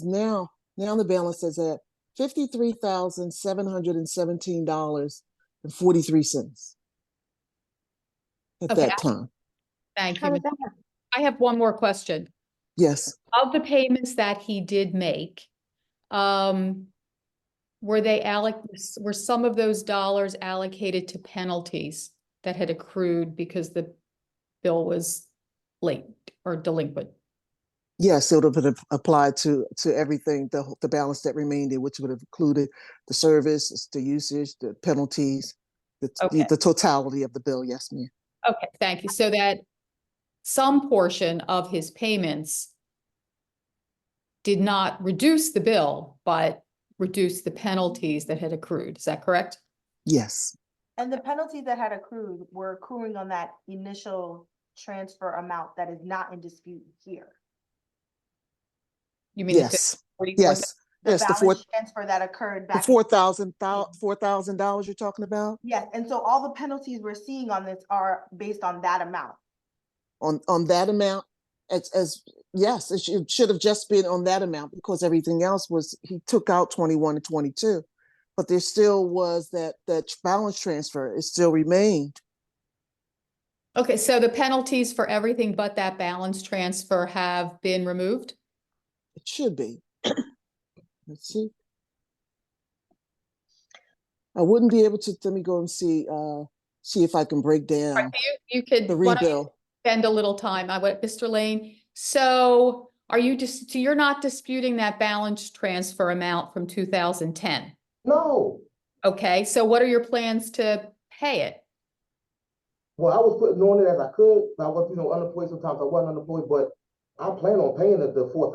now the balance is at $53,717.43 at Okay. that time. Thank How you. did that happen? I have one more question. Yes, Of the payments that he did make, were some of those dollars allocated to penalties that had accrued because the bill was late or delinquent? yes, it would have applied to everything, the balance that remained, which would have included the service, the usage, the penalties. Okay. The totality of the bill, yes, ma'am. Okay, thank you. So that some portion of his payments did not reduce the bill, but reduce the penalties that had accrued. Is that correct? Yes, And the penalties that had accrued were accruing on that initial transfer amount that is not in dispute here. You mean yes, 44,000? yes, The yes, balance transfer that occurred the back. in- $4,000 you're talking about? Yes, and so all the penalties we're seeing on this are based on that amount. On that amount, yes, it should have just been on that amount because everything else was, he took out 21 and 22. But there still was that balance transfer, it still remained. Okay, so the penalties for everything but that balance transfer have been removed? It should be. Let's see. I wouldn't be able to, let me go and see if I can break down Right, you could, the why don't you rebill. spend a little time. Mr. Lane, so are you just, so you're not disputing that balance transfer amount from 2010? No, Okay, so what are your plans to pay it? well, I was putting on it as I could, I was, unemployed sometimes, I wasn't unemployed, but I plan on paying the $4,000.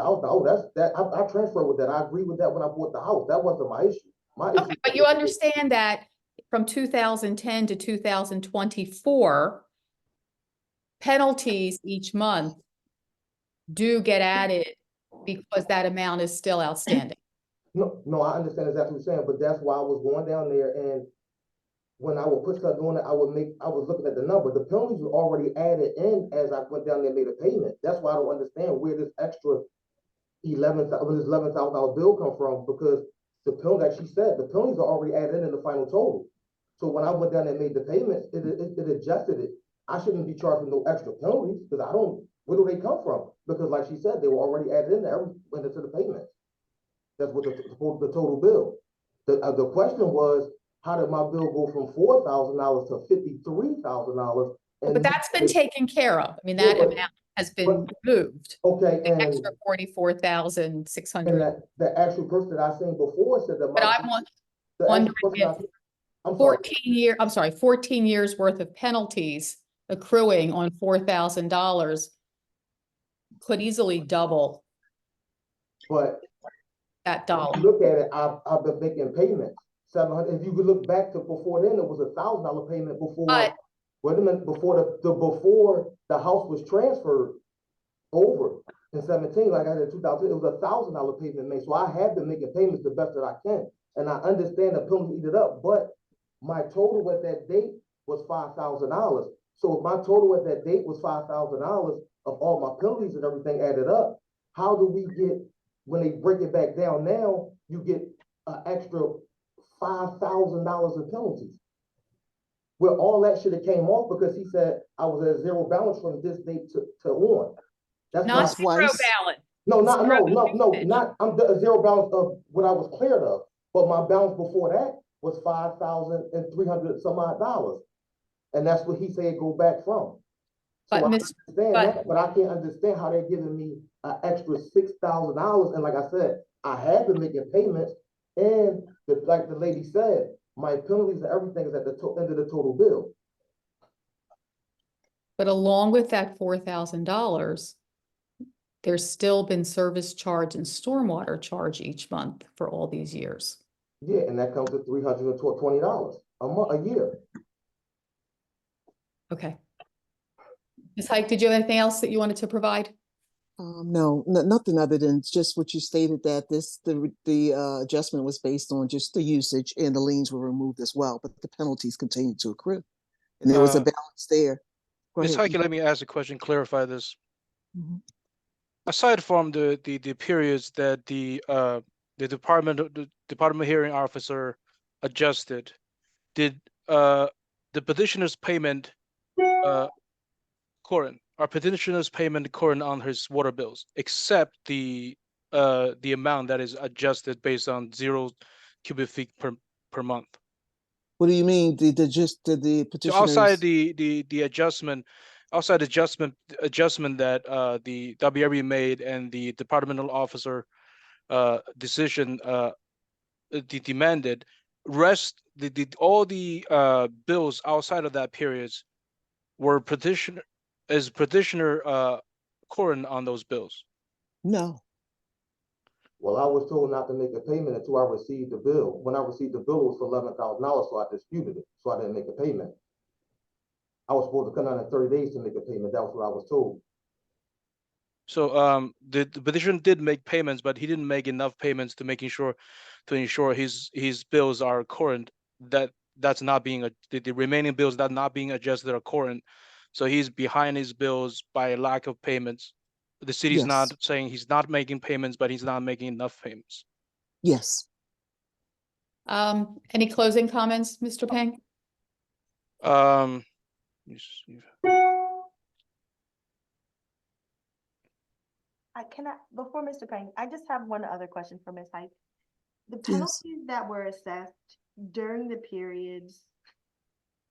Oh, I transferred with that, I agree with that when I bought the house, that wasn't my issue. My issue. Okay, but you understand that from 2010 to 2024, penalties each month do get added because that amount is still outstanding. No, I understand exactly what you're saying, but that's why I was going down there, and when I would put stuff on it, I was looking at the number. The penalties were already added in as I went down there and made a payment. That's why I don't understand where this extra $11,000 bill come from, because the penalty, like she said, the penalties are already added in the final total. So when I went down there and made the payments, it adjusted it. I shouldn't be charged with no extra penalties because where do they come from? Because like she said, they were already added in there into the payments. That's what the total bill. The question was, how did my bill go from $4,000 to $53,000? But that's been taken care of. I mean, Yeah, that amount has been moved. Okay, The and extra 44,600. the actual person that I seen before said that But I'm wondering if 14 years worth of penalties accruing on $4,000 could easily double but that if dollar. you look at it, I've been making payments. 700. If you could look back to before then, it was $1,000 payment before. But Wait a minute, before the house was transferred over in 17, like I said, 2000, it was $1,000 payment made. So I have been making payments the best that I can, and I understand the penalty eat it up. But my total at that date was $5,000. So if my total at that date was $5,000 of all my penalties and everything added up, how do we get, when they break it back down now, you get an extra $5,000 in penalties? Where all that should have came off because he said I was at zero balance from this date to on. That's not why. zero balance. No, not I'm the zero balance of what I was cleared of. But my balance before that was $5,300 some odd dollars. And that's what he said go back from. So But I understand that, but I can't understand how they're giving me an extra $6,000. And like I said, I have been making payments, and like the lady said, my penalties and everything is at the end of the total bill. But along with that $4,000, there's still been service charge and stormwater charge each month for all these years. Yeah, and that comes to $320 a year. Okay. Ms. Hike, did you have anything else that you wanted to provide? No, nothing other than just what you stated, that the adjustment was based on just the usage, and the liens were removed as well, but the penalties continued to accrue. And there was a balance there. Ms. Heike, let me ask a question, clarify this. Mhm. Aside from the periods that the department hearing officer adjusted, did the petitioner's payment current? Are petitioner's payment current on his water bills, except the amount that is adjusted based on 0 cubic feet per month? What do you mean? The petitioners? So outside the adjustment, adjustment that the WRB made and the departmental officer decision demanded, all the bills outside of that period were petitioner current on those bills? No, Well, I was told not to make a payment until I received the bill. When I received the bill, it was for $11,000, so I disputed it, so I didn't make a payment. I was supposed to come down in 30 days to make a payment. That was what I was told. So the petitioner did make payments, but he didn't make enough payments to ensure his bills are current. That's not being the remaining bills that not being adjusted are current. So he's behind his bills by lack of payments. The city's yes, not saying he's not making payments, but he's not making enough payments. yes. Any closing comments, Mr. Peng? Let me see. Before Mr. Payne, I just have one other question for Ms. Hyde. The Yes. penalties that were assessed during the periods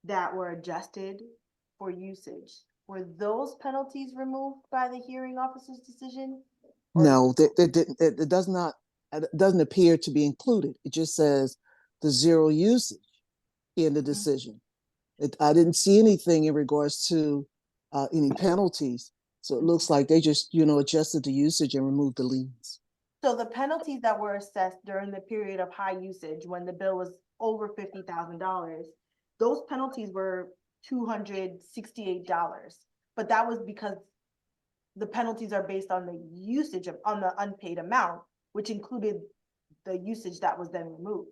that were adjusted for usage, were those penalties removed by the hearing officer's decision? Or- No, it does not, it doesn't appear to be included. It just says the zero usage in the decision. I didn't see anything in regards to any penalties. So it looks like they just, adjusted the usage and removed the liens. So the penalties that were assessed during the period of high usage, when the bill was over $50,000, those penalties were $268. But that was because the penalties are based on the usage on the unpaid amount, which included the usage that was then removed.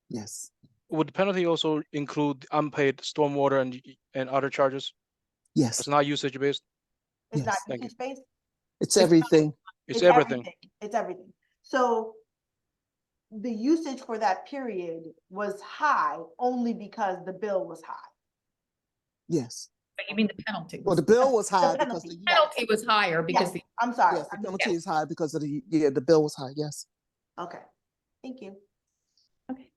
Yes, Would the penalty also include unpaid stormwater and other charges? yes, It's not usage based. It's not Yes. Thank you. usage based. it's everything. It's everything. It's everything. So the usage for that period was high only because the bill was high. Yes. But you mean the penalty? Well, the bill was high because penalty, the, yes. Penalty was higher because Yes, the, I'm sorry. yes, the penalty is high because of the bill was high. Yes. Okay, thank you. okay.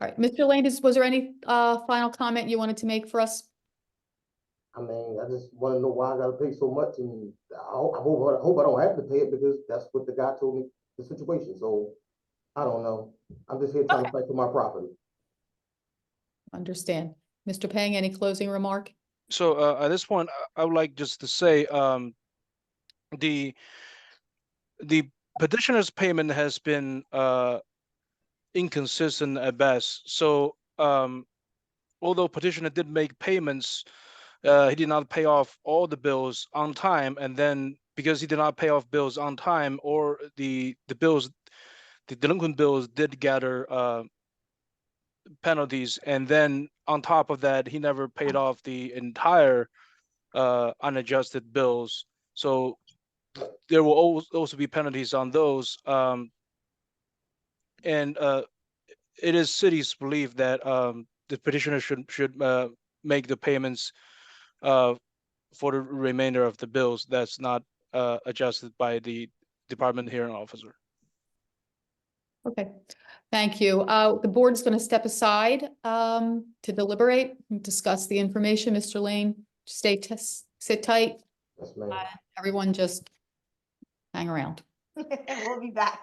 All right, Mr. Lane, was there any final comment you wanted to make for us? I mean, I just want to know why I gotta pay so much, and I hope I don't have to pay it because that's what the guy told me the situation. So I don't know. I'm just here trying to fight for my property. Understand. Mr. Peng, any closing remark? So at this point, I would like just to say the petitioner's payment has been inconsistent at best. So although petitioner did make payments, he did not pay off all the bills on time, and then because he did not pay off bills on time, or the delinquent bills did gather penalties, and then on top of that, he never paid off the entire unadjusted bills. So there will also be penalties on those. And it is city's belief that the petitioner should make the payments for the remainder of the bills that's not adjusted by the department hearing officer. Okay, thank you. The board's going to step aside to deliberate and discuss the information. Mr. Lane, sit tight. Yes, ma'am. Everyone just hang around. We'll be back.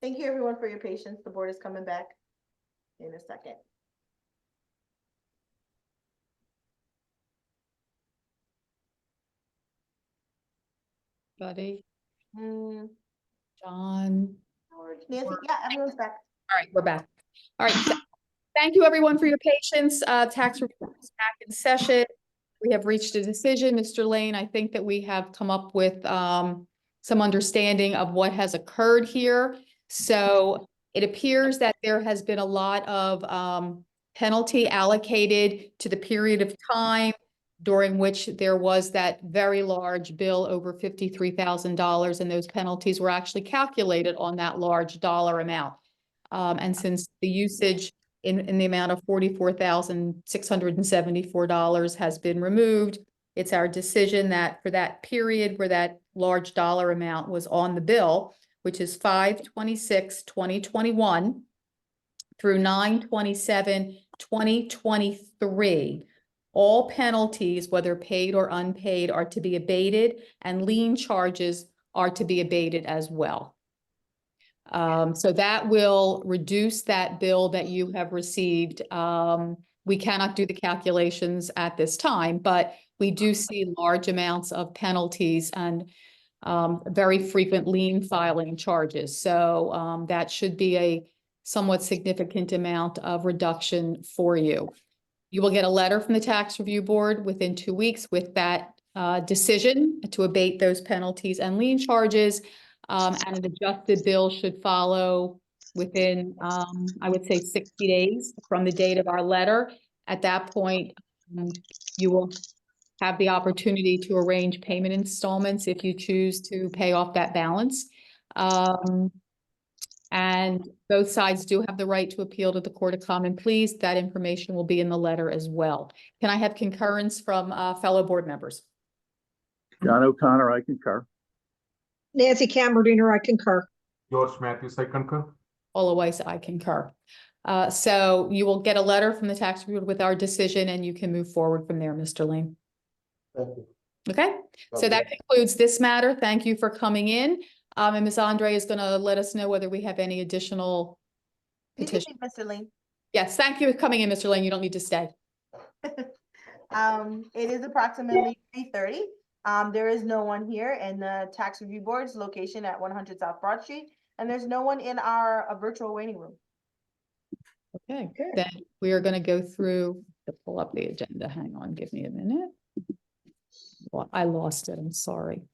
Thank you, everyone, for your patience. The board is coming back in a second. Buddy, Hmm, John. George, Nancy, yeah, everyone's back. All right, we're back. All right. Thank you, everyone, for your patience. Tax report is back in session. We have reached a decision. Mr. Lane, I think that we have come up with some understanding of what has occurred here. So it appears that there has been a lot of penalty allocated to the period of time during which there was that very large bill over $53,000, and those penalties were actually calculated on that large dollar amount. And since the usage in the amount of $44,674 has been removed, it's our decision that for that period where that large dollar amount was on the bill, which is 5/26/2021 through 9/27/2023, all penalties, whether paid or unpaid, are to be abated, and lien charges are to be abated as well. So that will reduce that bill that you have received. We cannot do the calculations at this time, but we do see large amounts of penalties and very frequent lien filing charges. So that should be a somewhat significant amount of reduction for you. You will get a letter from the Tax Review Board within 2 weeks with that decision to abate those penalties and lien charges. And an adjusted bill should follow within, I would say, 60 days from the date of our letter. At that point, you will have the opportunity to arrange payment installments if you choose to pay off that balance. And both sides do have the right to appeal to the Court of Common Pleas. That information will be in the letter as well. Can I have concurrence from fellow board members? John O'Connor, I concur. Nancy Camerdiner, I concur. George Matthews, I concur. Paula Weiss, I concur. So you will get a letter from the tax review with our decision, and you can move forward from there, Mr. Lane. Thank you. Okay, so that concludes this matter. Thank you for coming in. And Ms. Andre is going to let us know whether we have any additional You can petition. leave, Mr. Lane. Yes, thank you for coming in, Mr. Lane. You don't need to stay. It is approximately 3:30. There is no one here in the Tax Review Board's location at 100 South Broad Street, and there's no one in our virtual waiting room. Okay, then we are going to go through to pull up the agenda. Hang on, give me a minute. Well, I lost it. I'm sorry.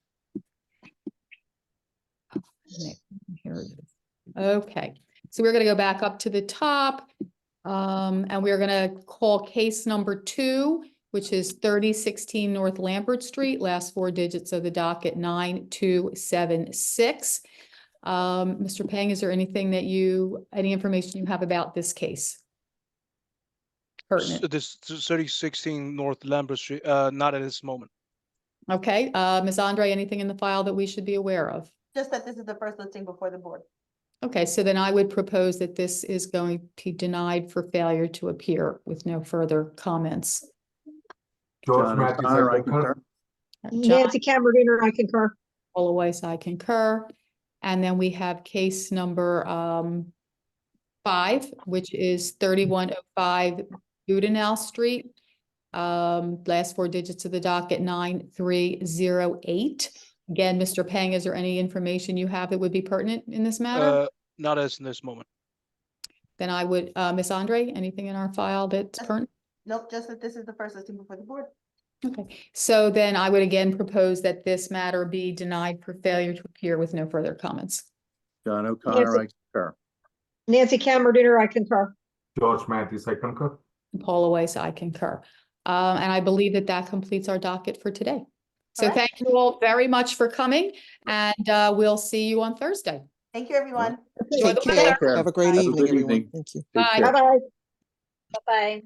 Here it is. Okay, so we're going to go back up to the top, and we're going to call case number 2, which is 3016 North Lambert Street, last 4 digits of the docket 9276. Mr. Peng, is there anything that any information you have about this case? Pertinent. This 3016 North Lambert Street, not at this moment. Okay, Ms. Andre, anything in the file that we should be aware of? Just that this is the first listing before the board. Okay, so then I would propose that this is going to be denied for failure to appear with no further comments. George John Matthews, O'Connor, I I concur. concur. John Nancy Camerdiner, I concur. Weiss, I concur. And then we have case number 5, which is 3105 Goodenow Street. Last 4 digits of the docket 9308. Again, Mr. Peng, is there any information you have that would be pertinent in this matter? Not as in this moment. Then I would, Ms. Andre, anything in our file that's pertinent? Nope, just that this is the first listing before the board. Okay, so then I would again propose that this matter be denied for failure to appear with no further comments. John O'Connor, I concur. Nancy Camerdiner, I concur. George Matthews, I concur. Paula Weiss, I concur. And I believe that that completes our docket for today. So All right. thank you all very much for coming, and we'll see you on Thursday. Thank you, everyone. Enjoy Take the care. weather. Have a great Have a evening, good everyone. evening. Thank you. Take Bye. care. Bye-bye. Bye-bye.